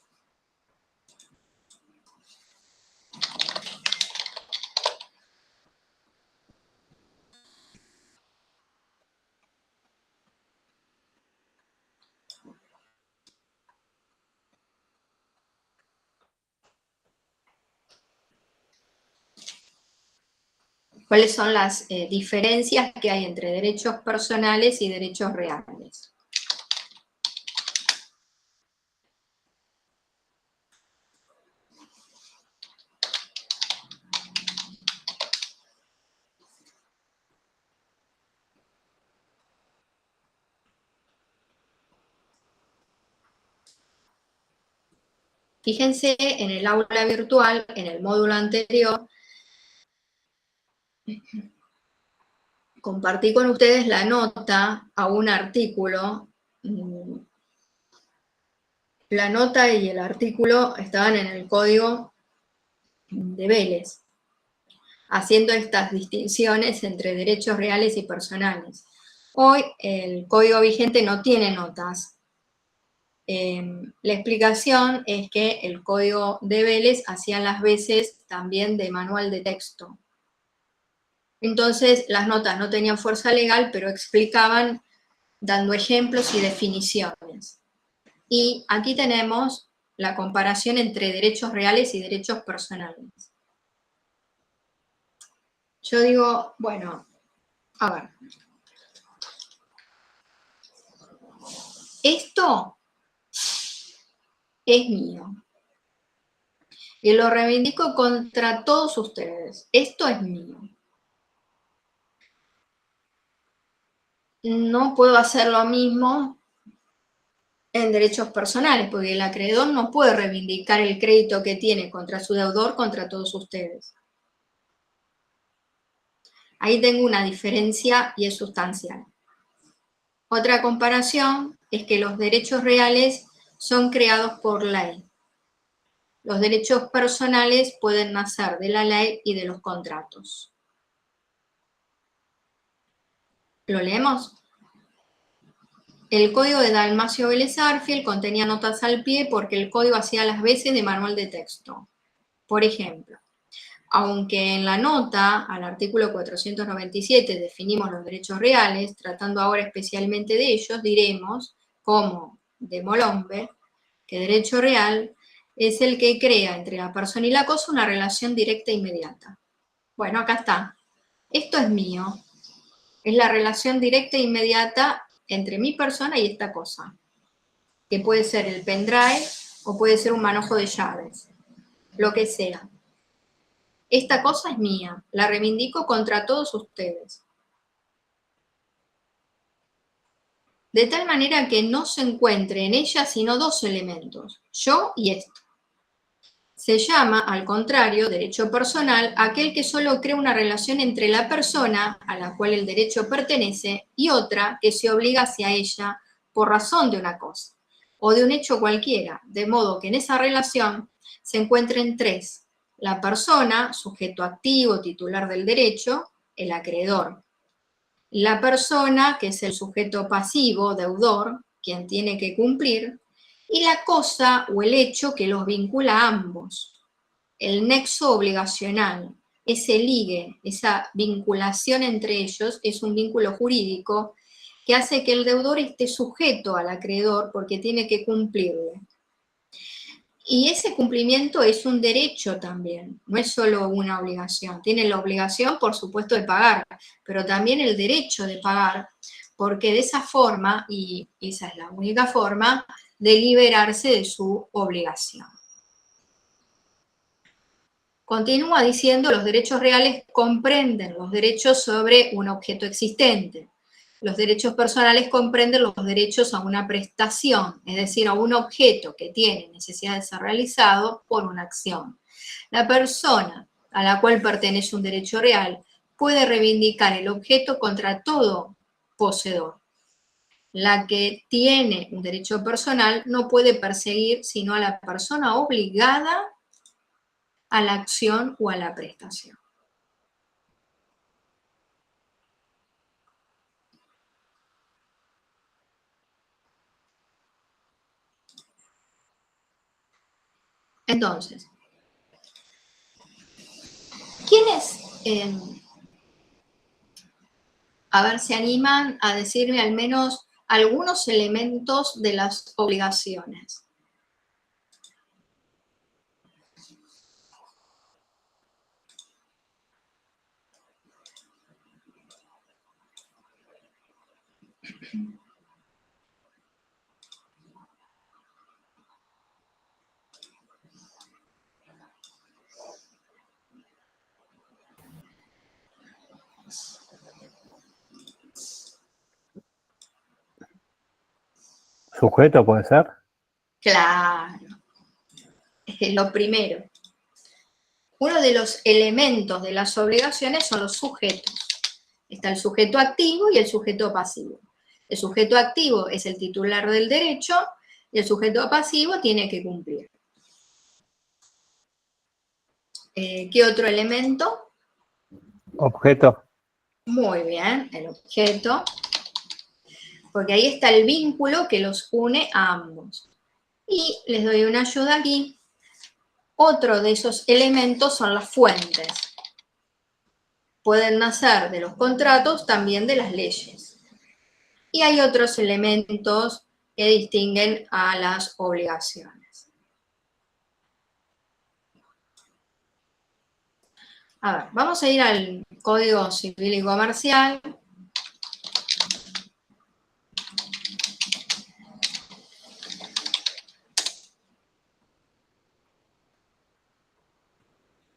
¿Cuáles son las diferencias que hay entre derechos personales y derechos reales? Fíjense en el aula virtual, en el módulo anterior, compartí con ustedes la nota a un artículo. La nota y el artículo estaban en el código de Vélez, haciendo estas distinciones entre derechos reales y personales. Hoy el código vigente no tiene notas. La explicación es que el código de Vélez hacía las veces también de manual de texto. Entonces las notas no tenían fuerza legal, pero explicaban dando ejemplos y definiciones. Y aquí tenemos la comparación entre derechos reales y derechos personales. Yo digo, bueno, a ver. Esto es mío. Y lo reivindico contra todos ustedes. Esto es mío. No puedo hacer lo mismo en derechos personales, porque el acreedor no puede reivindicar el crédito que tiene contra su deudor contra todos ustedes. Ahí tengo una diferencia y es sustancial. Otra comparación es que los derechos reales son creados por ley. Los derechos personales pueden nacer de la ley y de los contratos. ¿Lo leemos? El código de Dalmacio Vélez Arfiel contenía notas al pie porque el código hacía las veces de manual de texto. Por ejemplo, aunque en la nota al artículo 497 definimos los derechos reales, tratando ahora especialmente de ellos, diremos, como de Molombe, que derecho real es el que crea entre la persona y la cosa una relación directa e inmediata. Bueno, acá está. Esto es mío. Es la relación directa e inmediata entre mi persona y esta cosa, que puede ser el pendrive o puede ser un manojo de llaves, lo que sea. Esta cosa es mía, la reivindico contra todos ustedes. De tal manera que no se encuentre en ella sino dos elementos, yo y esto. Se llama, al contrario, derecho personal, aquel que solo crea una relación entre la persona a la cual el derecho pertenece y otra que se obliga hacia ella por razón de una cosa o de un hecho cualquiera, de modo que en esa relación se encuentren tres: la persona, sujeto activo, titular del derecho, el acreedor; la persona, que es el sujeto pasivo, deudor, quien tiene que cumplir; y la cosa o el hecho que los vincula a ambos. El nexo obligacional, ese ligue, esa vinculación entre ellos, es un vínculo jurídico que hace que el deudor esté sujeto al acreedor porque tiene que cumplirle. Y ese cumplimiento es un derecho también, no es solo una obligación. Tiene la obligación, por supuesto, de pagar, pero también el derecho de pagar, porque de esa forma, y esa es la única forma, de liberarse de su obligación. Continúa diciendo, los derechos reales comprenden los derechos sobre un objeto existente. Los derechos personales comprenden los derechos a una prestación, es decir, a un objeto que tiene necesidad de ser realizado por una acción. La persona a la cual pertenece un derecho real, puede reivindicar el objeto contra todo poseedor. La que tiene un derecho personal no puede perseguir sino a la persona obligada a la acción o a la prestación. Entonces, ¿quiénes, a ver, se animan a decirme al menos algunos elementos de las obligaciones? ¿Sujeto puede ser? Claro, es lo primero. Uno de los elementos de las obligaciones son los sujetos. Está el sujeto activo y el sujeto pasivo. El sujeto activo es el titular del derecho y el sujeto pasivo tiene que cumplir. ¿Qué otro elemento? Objeto. Muy bien, el objeto, porque ahí está el vínculo que los une a ambos. Y les doy una ayuda aquí. Otro de esos elementos son las fuentes. Pueden nacer de los contratos, también de las leyes. Y hay otros elementos que distinguen a las obligaciones. A ver, vamos a ir al Código Civil y Comercial.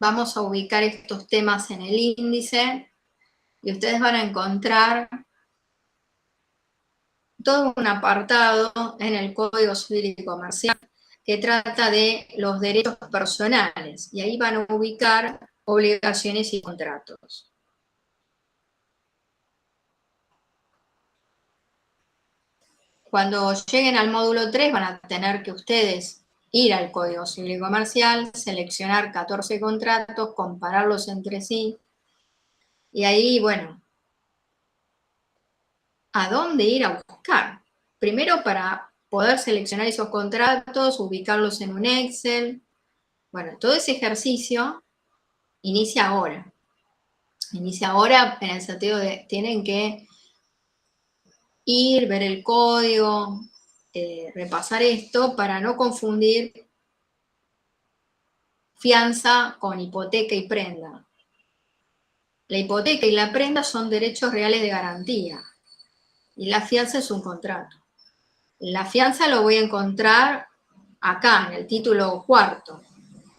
Vamos a ubicar estos temas en el índice y ustedes van a encontrar todo un apartado en el Código Civil y Comercial que trata de los derechos personales y ahí van a ubicar obligaciones y contratos. Cuando lleguen al módulo 3 van a tener que ustedes ir al Código Civil y Comercial, seleccionar 14 contratos, compararlos entre sí, y ahí, bueno, ¿a dónde ir a buscar? Primero para poder seleccionar esos contratos, ubicarlos en un Excel. Bueno, todo ese ejercicio inicia ahora. Inicia ahora en el sentido de tienen que ir, ver el código, repasar esto para no confundir fianza con hipoteca y prenda. La hipoteca y la prenda son derechos reales de garantía y la fianza es un contrato. La fianza lo voy a encontrar acá, en el título cuarto,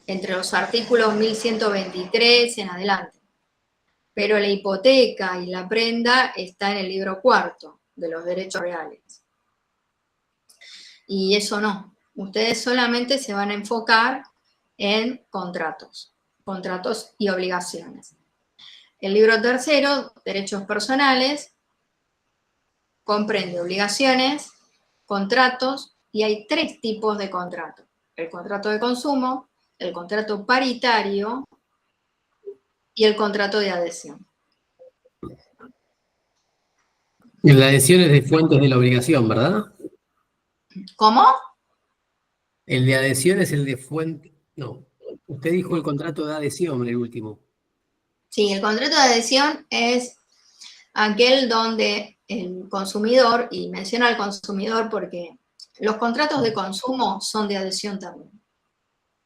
entre los artículos 1123 en adelante. Pero la hipoteca y la prenda está en el libro cuarto de los derechos reales. Y eso no. Ustedes solamente se van a enfocar en contratos y obligaciones. El libro tercero, derechos personales, comprende obligaciones, contratos, y hay 3 tipos de contratos. El contrato de consumo, el contrato paritario y el contrato de adhesión. Y la adhesión es de fuentes de la obligación, ¿verdad? ¿Cómo? El de adhesión es el de fuente. No, usted dijo el contrato de adhesión, el último. Sí, el contrato de adhesión es aquel donde el consumidor, y menciona al consumidor porque los contratos de consumo son de adhesión también.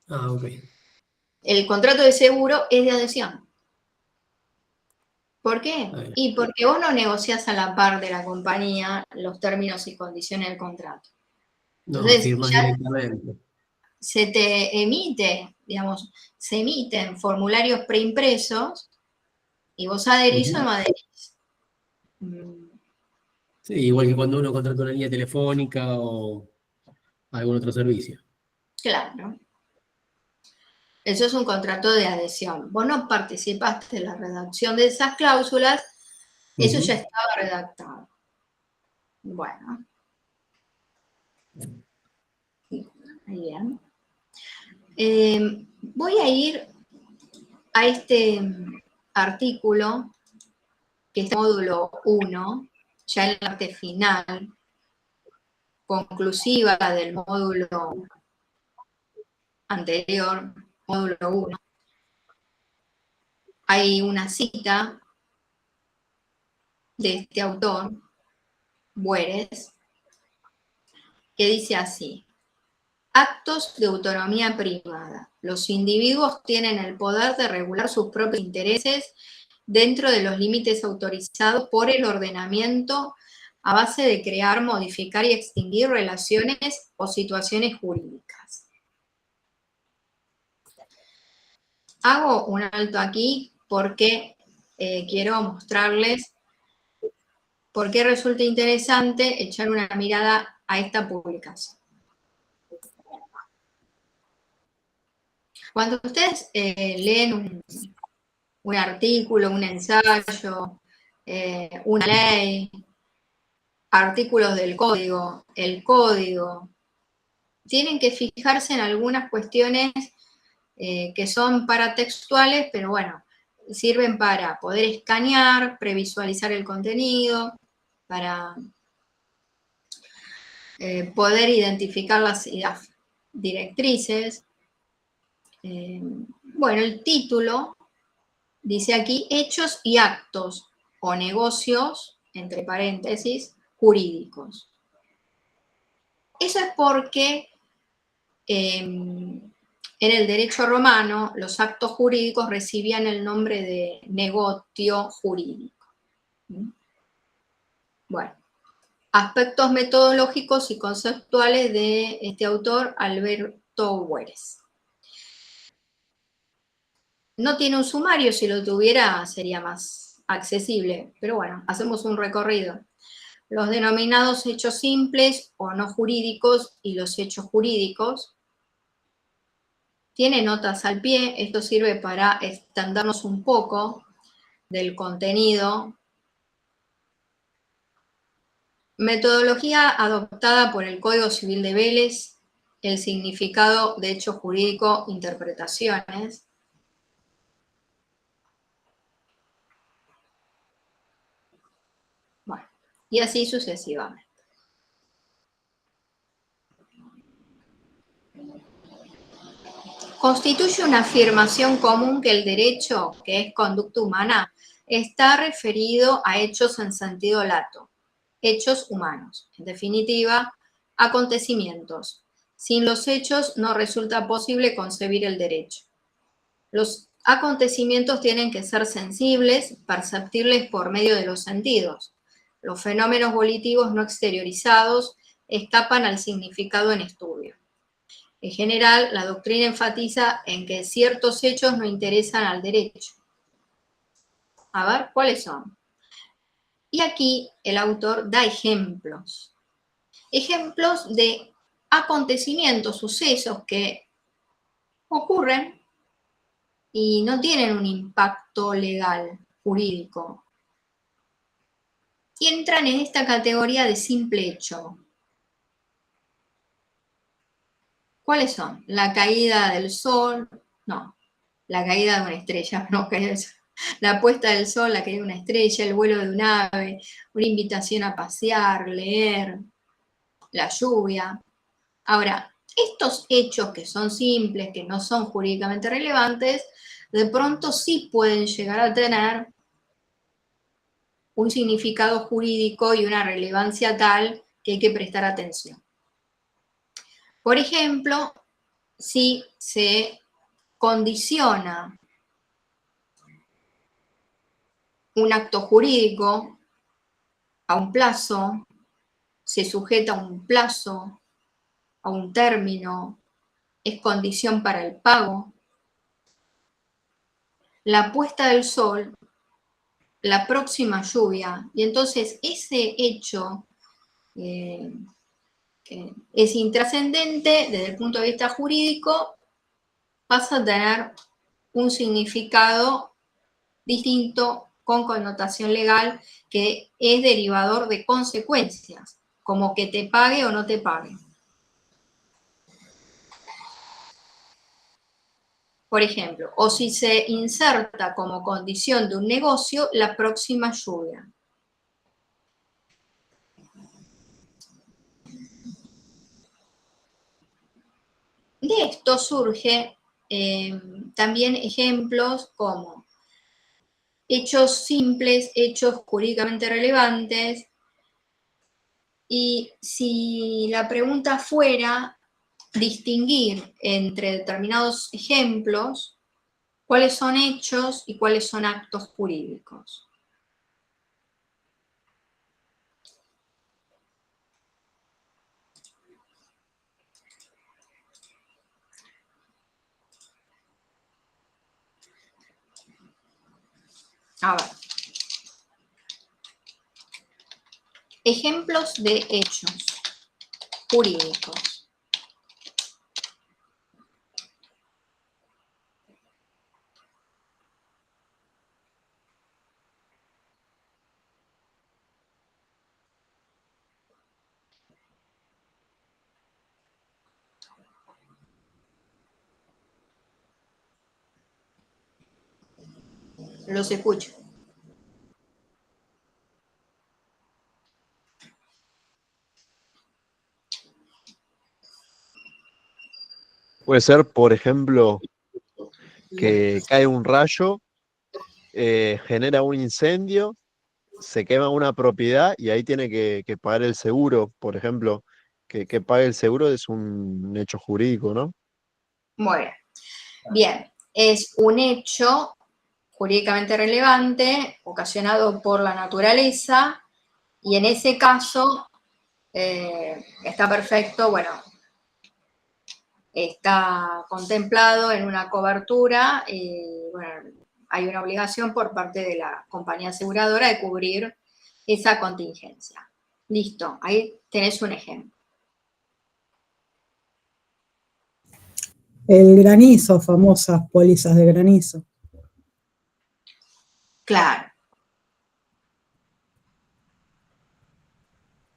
Ah, ok. El contrato de seguro es de adhesión. ¿Por qué? Y porque vos no negociás a la par de la compañía los términos y condiciones del contrato. Entonces, No, firmas ya directamente. se te emite, digamos, se emiten formularios preimpresos y vos adherís o no adherís. Sí, igual que cuando uno contrata una línea telefónica o algún otro servicio. Claro. Eso es un contrato de adhesión. Vos no participaste en la redacción de esas cláusulas, eso ya estaba redactado. Bueno. Muy bien. Voy a ir a este artículo, que es el módulo 1, ya en la parte final, conclusiva del módulo anterior, módulo 1. Hay una cita de este autor, Bueres, que dice así: actos de autonomía privada. Los individuos tienen el poder de regular sus propios intereses dentro de los límites autorizados por el ordenamiento a base de crear, modificar y extinguir relaciones o situaciones jurídicas. Hago un alto aquí porque quiero mostrarles por qué resulta interesante echar una mirada a esta publicación. Cuando ustedes leen un artículo, un ensayo, una ley, artículos del código, el código, tienen que fijarse en algunas cuestiones que son paratextuales, pero bueno, sirven para poder escanear, previsualizar el contenido, para poder identificar las directrices. Bueno, el título dice aquí hechos y actos o negocios, entre paréntesis, jurídicos. Eso es porque en el derecho romano los actos jurídicos recibían el nombre de negocio jurídico. Bueno, aspectos metodológicos y conceptuales de este autor, Alberto Bueres. No tiene un sumario, si lo tuviera sería más accesible, pero bueno, hacemos un recorrido. Los denominados hechos simples o no jurídicos y los hechos jurídicos. Tiene notas al pie, esto sirve para extendernos un poco del contenido. Metodología adoptada por el Código Civil de Vélez, el significado de hecho jurídico, interpretaciones. Bueno, y así sucesivamente. Constituye una afirmación común que el derecho, que es conducta humana, está referido a hechos en sentido lato, hechos humanos, en definitiva, acontecimientos. Sin los hechos no resulta posible concebir el derecho. Los acontecimientos tienen que ser sensibles, perceptibles por medio de los sentidos. Los fenómenos volitivos no exteriorizados escapan al significado en estudio. En general, la doctrina enfatiza en que ciertos hechos no interesan al derecho. A ver, ¿cuáles son? Y aquí el autor da ejemplos. Ejemplos de acontecimientos, sucesos que ocurren y no tienen un impacto legal, jurídico. Y entran en esta categoría de simple hecho. ¿Cuáles son? La caída del sol, no, la caída de una estrella, no, la puesta del sol, la caída de una estrella, el vuelo de un ave, una invitación a pasear, leer, la lluvia. Ahora, estos hechos que son simples, que no son jurídicamente relevantes, de pronto sí pueden llegar a tener un significado jurídico y una relevancia tal que hay que prestar atención. Por ejemplo, si se condiciona un acto jurídico a un plazo, se sujeta a un plazo, a un término, es condición para el pago, la puesta del sol, la próxima lluvia, y entonces ese hecho es intrascendente desde el punto de vista jurídico, pasa a tener un significado distinto con connotación legal que es derivador de consecuencias, como que te pague o no te pague. Por ejemplo, o si se inserta como condición de un negocio la próxima lluvia. De esto surge también ejemplos como hechos simples, hechos jurídicamente relevantes, y si la pregunta fuera distinguir entre determinados ejemplos, cuáles son hechos y cuáles son actos jurídicos. A ver. Ejemplos de hechos jurídicos. Los escucho. Puede ser, por ejemplo, que cae un rayo, genera un incendio, se quema una propiedad y ahí tiene que pagar el seguro, por ejemplo, que pague el seguro es un hecho jurídico, ¿no? Bueno, bien, es un hecho jurídicamente relevante, ocasionado por la naturaleza, y en ese caso está perfecto, bueno, está contemplado en una cobertura, bueno, hay una obligación por parte de la compañía aseguradora de cubrir esa contingencia. Listo, ahí tenés un ejemplo. El granizo, famosas pólizas de granizo. Claro.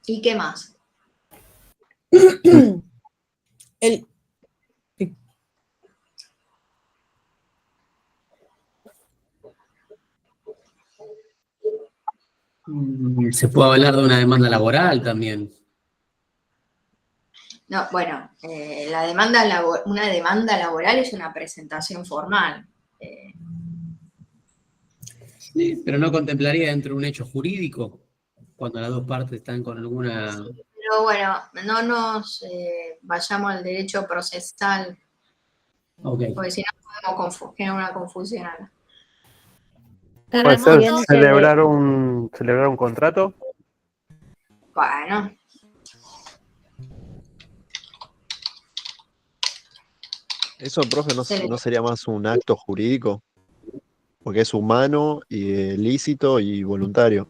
¿Y qué más? Se puede hablar de una demanda laboral también. No, bueno, una demanda laboral es una presentación formal. Sí, pero no contemplaría dentro de un hecho jurídico, cuando las dos partes están con alguna... Pero bueno, no nos vayamos al derecho procesal, Okay. porque si no podemos generar una confusión. ¿Puede ser celebrar un contrato? Bueno. Eso, profe, ¿no sería más un acto jurídico? Porque es humano, y lícito y voluntario.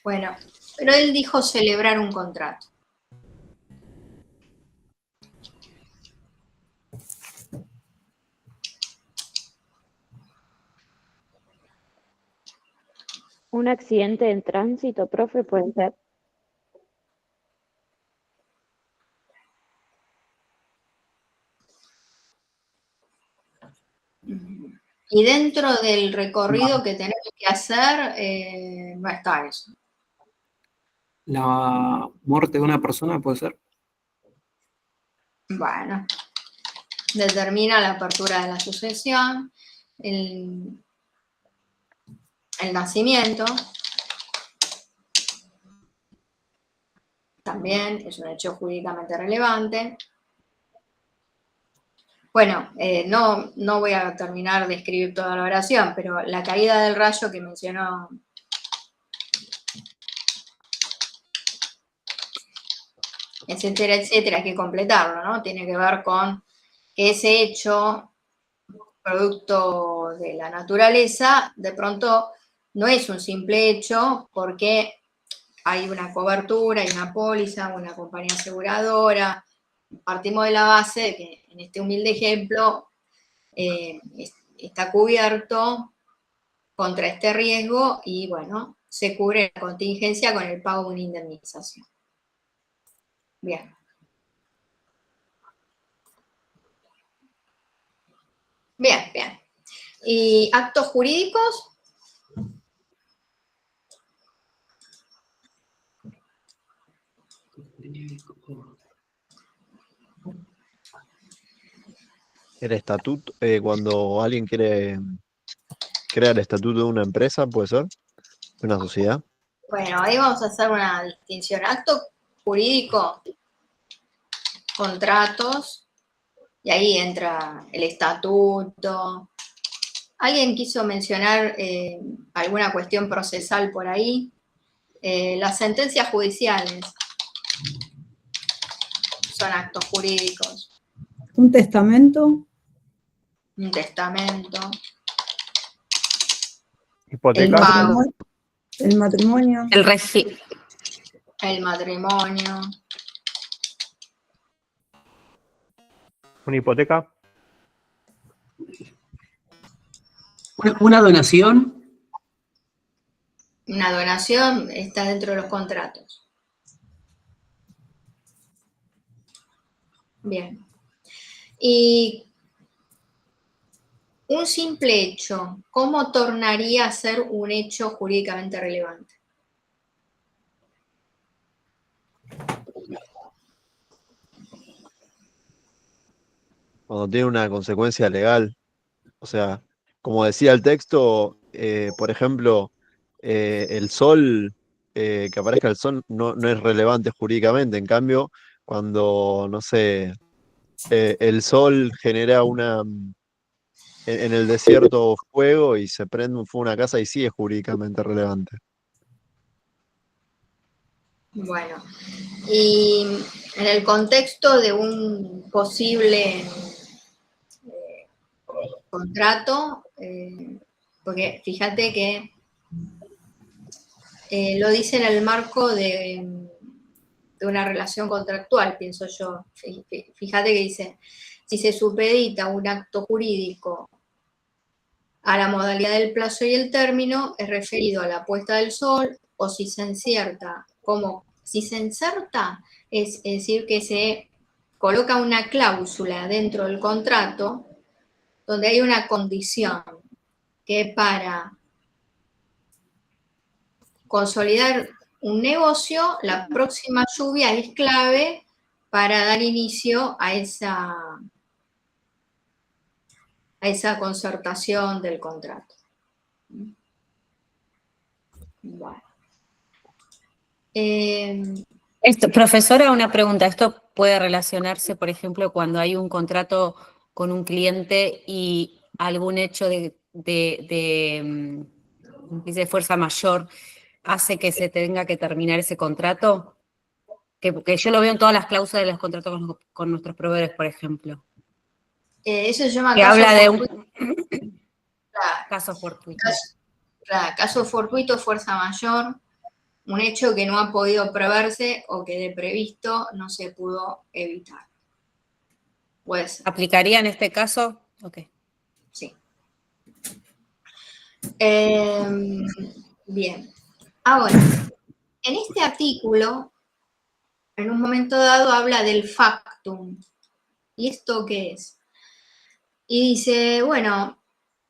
Bueno, pero él dijo celebrar un contrato. Un accidente en tránsito, profe, puede ser. Y dentro del recorrido que tenemos que hacer, no está eso. La muerte de una persona puede ser. Bueno, determina la apertura de la sucesión, el nacimiento, también es un hecho jurídicamente relevante. Bueno, no voy a terminar de escribir toda la oración, pero la caída del rayo que mencionó etcétera, etcétera, hay que completarlo, ¿no? Tiene que ver con que ese hecho, producto de la naturaleza, de pronto no es un simple hecho porque hay una cobertura, hay una póliza, una compañía aseguradora. Partimos de la base de que en este humilde ejemplo está cubierto contra este riesgo y, bueno, se cubre la contingencia con el pago de una indemnización. Bien. Bien, bien. ¿Y actos jurídicos? El estatuto, cuando alguien quiere crear el estatuto de una empresa, ¿puede ser? ¿De una sociedad? Bueno, ahí vamos a hacer una distinción. Acto jurídico, contratos, y ahí entra el estatuto. ¿Alguien quiso mencionar alguna cuestión procesal por ahí? Las sentencias judiciales son actos jurídicos. Un testamento, Un testamento. el Hipoteca, matrimonio, el matrimonio, El matrimonio. una hipoteca, Una donación, Una donación está dentro de los contratos. Bien. Y un simple hecho, ¿cómo tornaría a ser un hecho jurídicamente relevante? Cuando tiene una consecuencia legal. O sea, como decía el texto, por ejemplo, el sol, que aparezca el sol no es relevante jurídicamente. En cambio, cuando, no sé, el sol genera en el desierto fuego y se prende un fuego en una casa y sí es jurídicamente relevante. Bueno, y en el contexto de un posible contrato, porque fíjate que lo dice en el marco de una relación contractual, pienso yo. Fíjate que dice, si se supedita un acto jurídico a la modalidad del plazo y el término, es referido a la puesta del sol, o si se inserta, si se inserta, es decir, que se coloca una cláusula dentro del contrato donde hay una condición que para consolidar un negocio, la próxima lluvia es clave para dar inicio a esa concertación del contrato. Bueno. Profesora, una pregunta. ¿Esto puede relacionarse, por ejemplo, cuando hay un contrato con un cliente y algún hecho de fuerza mayor hace que se tenga que terminar ese contrato? Que yo lo veo en todas las cláusulas de los contratos con nuestros proveedores, por ejemplo. Eso se llama Que caso habla de fortuito. un caso fortuito. Caso fortuito, fuerza mayor, un hecho que no ha podido preverse o que de previsto no se pudo evitar. Pues, ¿Aplicaría en este caso? Ok. sí. Bien. Ahora, en este artículo, en un momento dado habla del factum. ¿Y esto qué es? Y dice, bueno,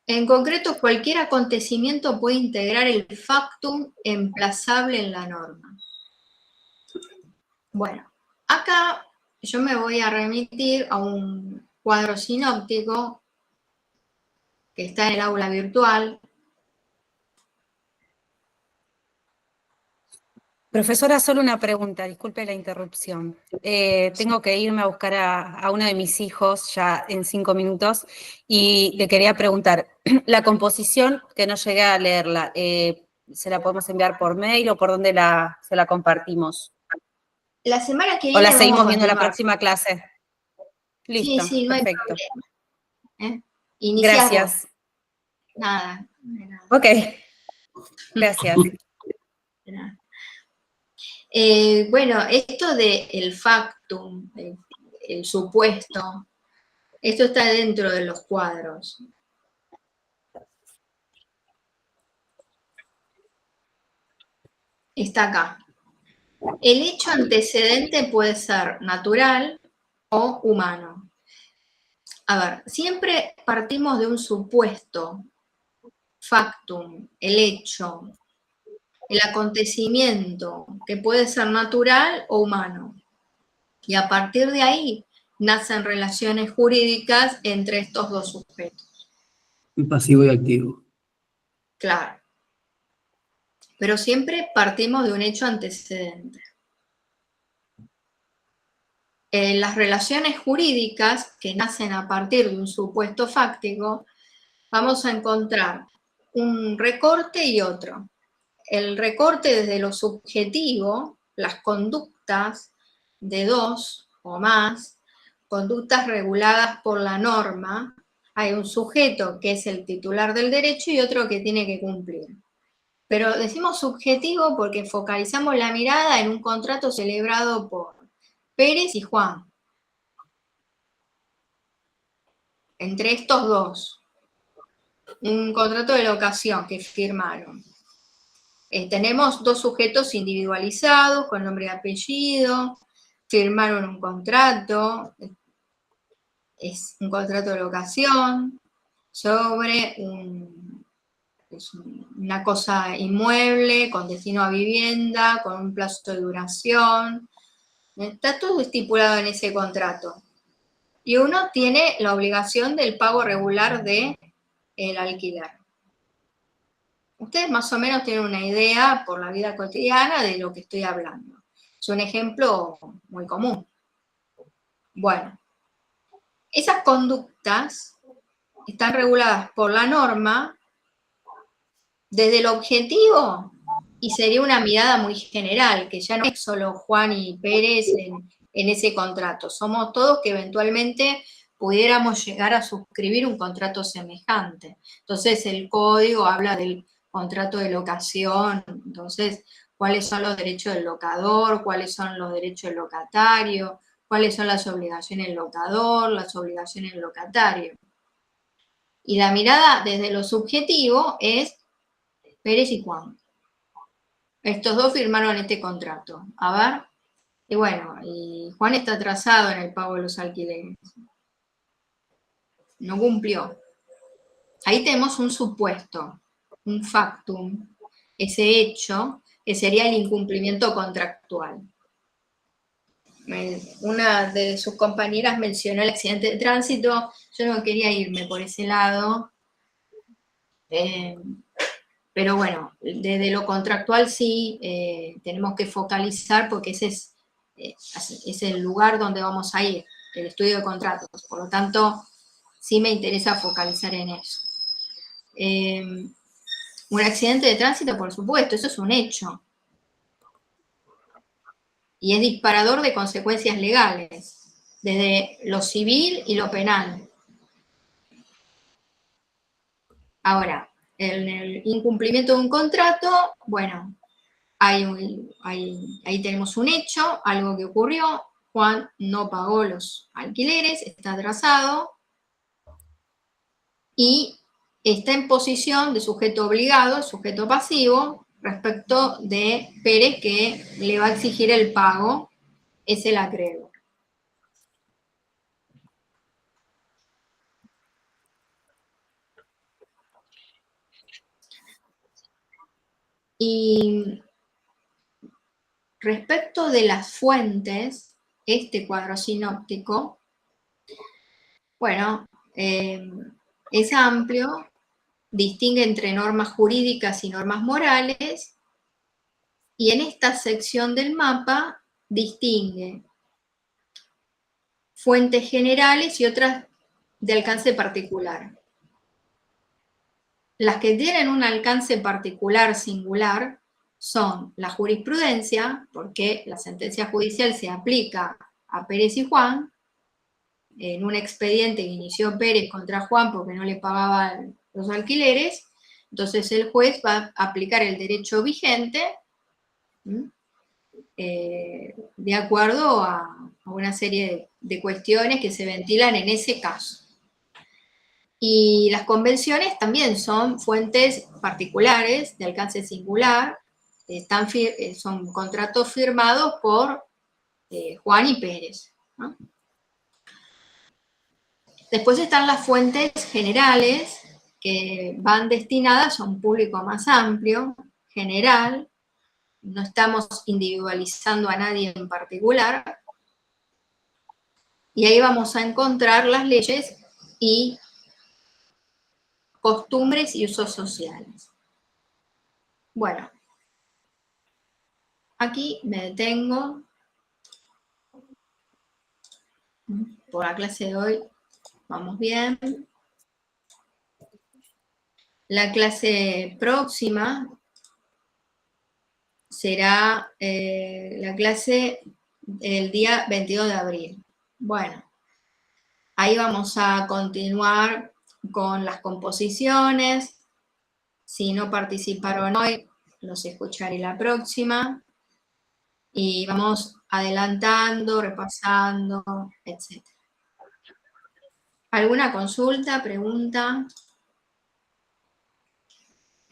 en concreto, cualquier acontecimiento puede integrar el factum emplazable en la norma. Bueno, acá yo me voy a remitir a un cuadro sinóptico que está en el aula virtual. Profesora, solo una pregunta, disculpe la interrupción. Tengo que irme a buscar a uno de mis hijos ya en 5 minutos y le quería preguntar, la composición, que no llegué a leerla, ¿se la podemos enviar por mail o por dónde se la compartimos? La semana que ¿O viene la seguimos vamos a viendo en la tomar. próxima clase? Listo, Sí, no hay perfecto. problema. Iniciamos. Gracias. Nada. Ok, gracias. De nada. Bueno, esto del factum, el supuesto, Esto está dentro de los cuadros. Está acá. El hecho antecedente puede ser natural o humano. A ver, siempre partimos de un supuesto, factum, el hecho, el acontecimiento, que puede ser natural o humano. Y a partir de ahí nacen relaciones jurídicas entre estos dos sujetos. Pasivo y activo. Claro. Pero siempre partimos de un hecho antecedente. Las relaciones jurídicas que nacen a partir de un supuesto fáctico, vamos a encontrar un recorte y otro. El recorte desde lo subjetivo, las conductas de dos o más, conductas reguladas por la norma. Hay un sujeto que es el titular del derecho y otro que tiene que cumplir. Pero decimos subjetivo porque focalizamos la mirada en un contrato celebrado por Pérez y Juan. Entre estos dos. Un contrato de locación que firmaron. Tenemos dos sujetos individualizados con nombre y apellido, firmaron un contrato, es un contrato de locación sobre una cosa inmueble con destino a vivienda, con un plazo de duración. Está todo estipulado en ese contrato. Y uno tiene la obligación del pago regular del alquiler. Ustedes más o menos tienen una idea por la vida cotidiana de lo que estoy hablando. Es un ejemplo muy común. Bueno, esas conductas están reguladas por la norma desde el objetivo y sería una mirada muy general, que ya no es solo Juan y Pérez en ese contrato. Somos todos que eventualmente pudiéramos llegar a suscribir un contrato semejante. Entonces el código habla del contrato de locación, entonces cuáles son los derechos del locador, cuáles son los derechos del locatario, cuáles son las obligaciones del locador, las obligaciones del locatario. Y la mirada desde lo subjetivo es Pérez y Juan. Estos dos firmaron este contrato. A ver, y bueno, y Juan está atrasado en el pago de los alquileres. No cumplió. Ahí tenemos un supuesto, un factum, ese hecho, que sería el incumplimiento contractual. Una de sus compañeras mencionó el accidente de tránsito, yo no quería irme por ese lado, pero bueno, desde lo contractual sí tenemos que focalizar porque ese es el lugar donde vamos a ir, el estudio de contratos, por lo tanto sí me interesa focalizar en eso. Un accidente de tránsito, por supuesto, eso es un hecho. Y es disparador de consecuencias legales, desde lo civil y lo penal. Ahora, en el incumplimiento de un contrato, bueno, ahí tenemos un hecho, algo que ocurrió, Juan no pagó los alquileres, está atrasado, y está en posición de sujeto obligado, sujeto pasivo, respecto de Pérez, que le va a exigir el pago, es el acreedor. Y respecto de las fuentes, este cuadro sinóptico, bueno, es amplio, distingue entre normas jurídicas y normas morales, y en esta sección del mapa distingue fuentes generales y otras de alcance particular. Las que tienen un alcance particular singular son la jurisprudencia, porque la sentencia judicial se aplica a Pérez y Juan, en un expediente que inició Pérez contra Juan porque no le pagaba los alquileres, entonces el juez va a aplicar el derecho vigente de acuerdo a una serie de cuestiones que se ventilan en ese caso. Y las convenciones también son fuentes particulares de alcance singular, son contratos firmados por Juan y Pérez, ¿no? Después están las fuentes generales, que van destinadas a un público más amplio, general, no estamos individualizando a nadie en particular, y ahí vamos a encontrar las leyes y costumbres y usos sociales. Bueno, aquí me detengo. Por la clase de hoy vamos bien. La clase próxima será la clase el día 22 de abril. Bueno, ahí vamos a continuar con las composiciones. Si no participaron hoy, los escucharé la próxima. Y vamos adelantando, repasando, etc. ¿Alguna consulta, pregunta?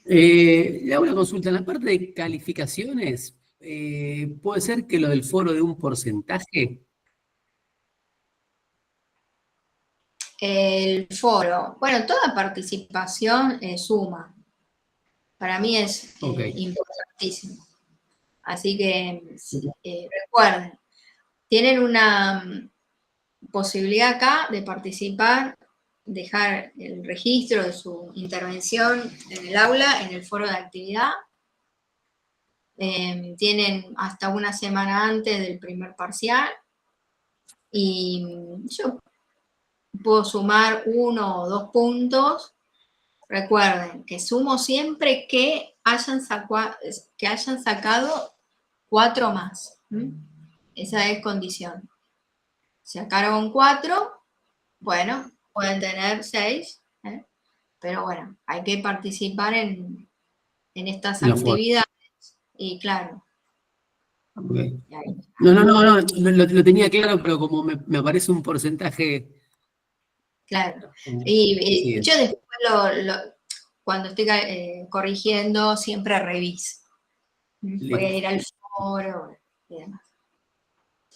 Le hago una consulta. En la parte de calificaciones, ¿puede ser que lo del foro de un porcentaje? El foro. Bueno, toda participación suma. Para mí es importantísimo. Así que recuerden, tienen una posibilidad acá de participar, dejar el registro de su intervención en el aula, en el foro de actividad. Tienen hasta una semana antes del primer parcial. Y yo puedo sumar 1 o 2 puntos. Recuerden que sumo siempre que hayan sacado 4 más. Esa es condición. Si sacaron 4, bueno, pueden tener 6, pero bueno, hay que participar en estas actividades. Y claro. Okay. No, lo tenía claro, pero como me aparece un porcentaje. Claro. Y yo después cuando estoy corrigiendo, siempre reviso. Voy a ir al foro y demás.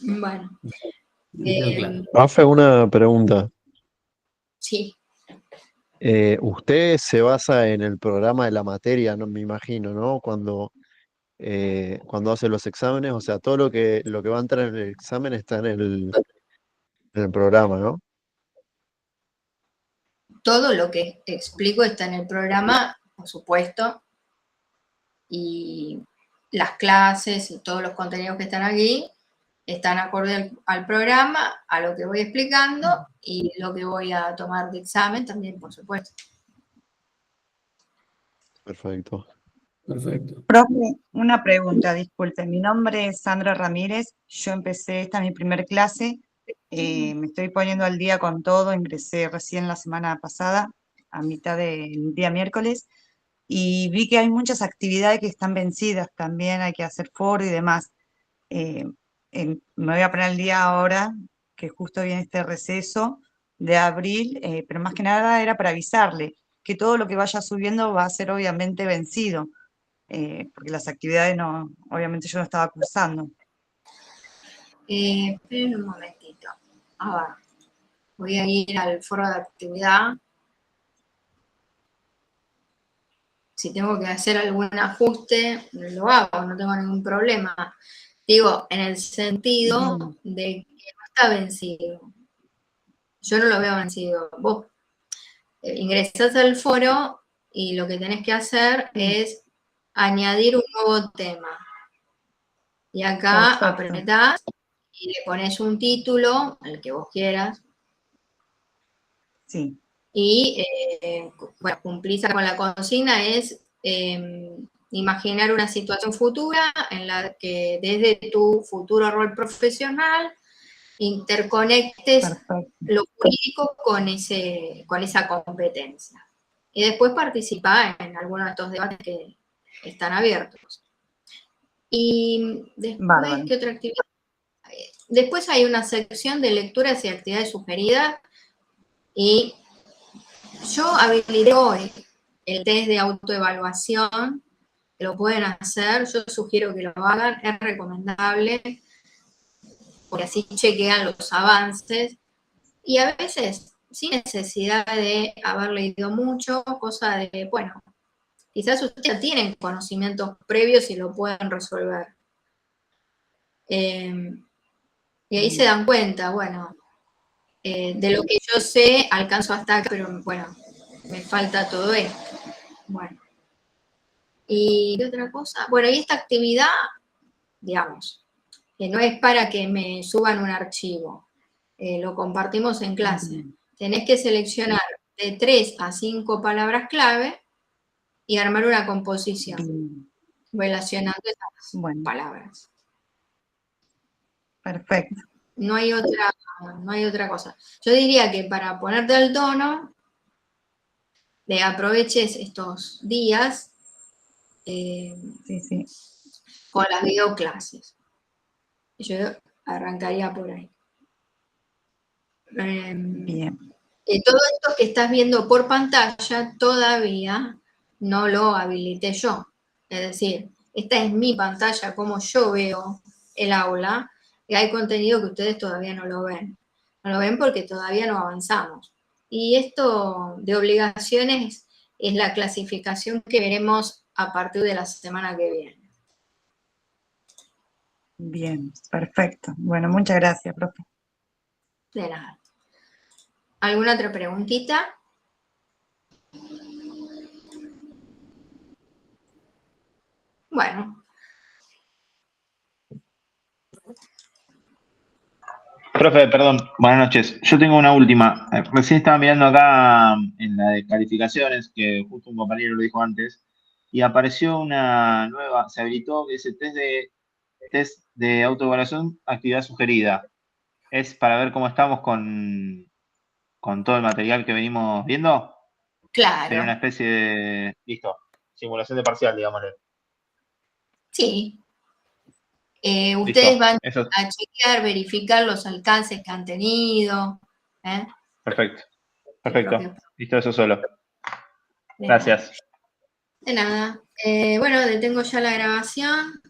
Bueno. Rafa, una pregunta. Sí. Usted se basa en el programa de la materia, no me imagino, ¿no? Cuando hace los exámenes, o sea, todo lo que va a entrar en el examen está en el programa, ¿no? Todo lo que explico está en el programa, por supuesto, y las clases y todos los contenidos que están aquí están acorde al programa, a lo que voy explicando y lo que voy a tomar de examen también, por supuesto. Perfecto. Perfecto. Profe, una pregunta, disculpe. Mi nombre es Sandra Ramírez. Yo empecé, esta es mi primer clase. Me estoy poniendo al día con todo. Ingresé recién la semana pasada, a mitad del día miércoles, y vi que hay muchas actividades que están vencidas también. Hay que hacer foro y demás. Me voy a poner al día ahora, que justo viene este receso de abril, pero más que nada era para avisarle que todo lo que vaya subiendo va a ser obviamente vencido. Porque las actividades obviamente yo no estaba cursando. Esperen un momentito. A ver, voy a ir al foro de actividad. Si tengo que hacer algún ajuste, lo hago, no tengo ningún problema. Digo, en el sentido de que no está vencido. Yo no lo veo vencido. Vos ingresás al foro y lo que tenés que hacer es añadir un nuevo tema. Y acá apretás y le pones un título, el que vos quieras. Sí. Y bueno, cumplís con la consigna, es imaginar una situación futura en la que desde tu futuro rol profesional interconectes lo jurídico con esa competencia. Y después participar en algunos de estos debates que están abiertos. Y después, ¿qué otra actividad? después hay una sección de lecturas y actividades sugeridas y yo habilité hoy el test de autoevaluación, que lo pueden hacer, yo sugiero que lo hagan, es recomendable, porque así chequean los avances, y a veces, sin necesidad de haber leído mucho, cosa de, bueno, quizás ustedes ya tienen conocimientos previos y lo pueden resolver. Y ahí se dan cuenta, bueno, de lo que yo sé, alcanzo hasta acá, pero bueno, me falta todo esto. Bueno. ¿Y qué otra cosa? Bueno, y esta actividad, digamos, que no es para que me suban un archivo, lo compartimos en clase. Tenés que seleccionar de 3 a 5 palabras clave y armar una composición relacionando esas palabras. Perfecto. No hay otra cosa. Yo diría que para ponerte al tono, aproveches estos días con las videoclases. Yo arrancaría por ahí. Bien. Todo esto que estás viendo por pantalla todavía no lo habilité yo. Es decir, esta es mi pantalla, como yo veo el aula, y hay contenido que ustedes todavía no lo ven. No lo ven porque todavía no avanzamos. Y esto de obligaciones es la clasificación que veremos a partir de la semana que viene. Bien, perfecto. Bueno, muchas gracias, profe. De nada. ¿Alguna otra preguntita? Bueno. Profe, perdón, buenas noches. Yo tengo una última. Recién estaba mirando acá en la de calificaciones, que justo un compañero lo dijo antes, y apareció una nueva, se habilitó ese test de autoevaluación, actividad sugerida. ¿Es para ver cómo estamos con todo el material que venimos viendo? Claro. Sería una especie de, listo, simulación de parcial, digámosle. Sí. Listo, ustedes van eso. a chequear, verificar los alcances que han tenido. Perfecto, perfecto. Listo, eso solo. Gracias. De nada. Bueno, detengo ya la grabación.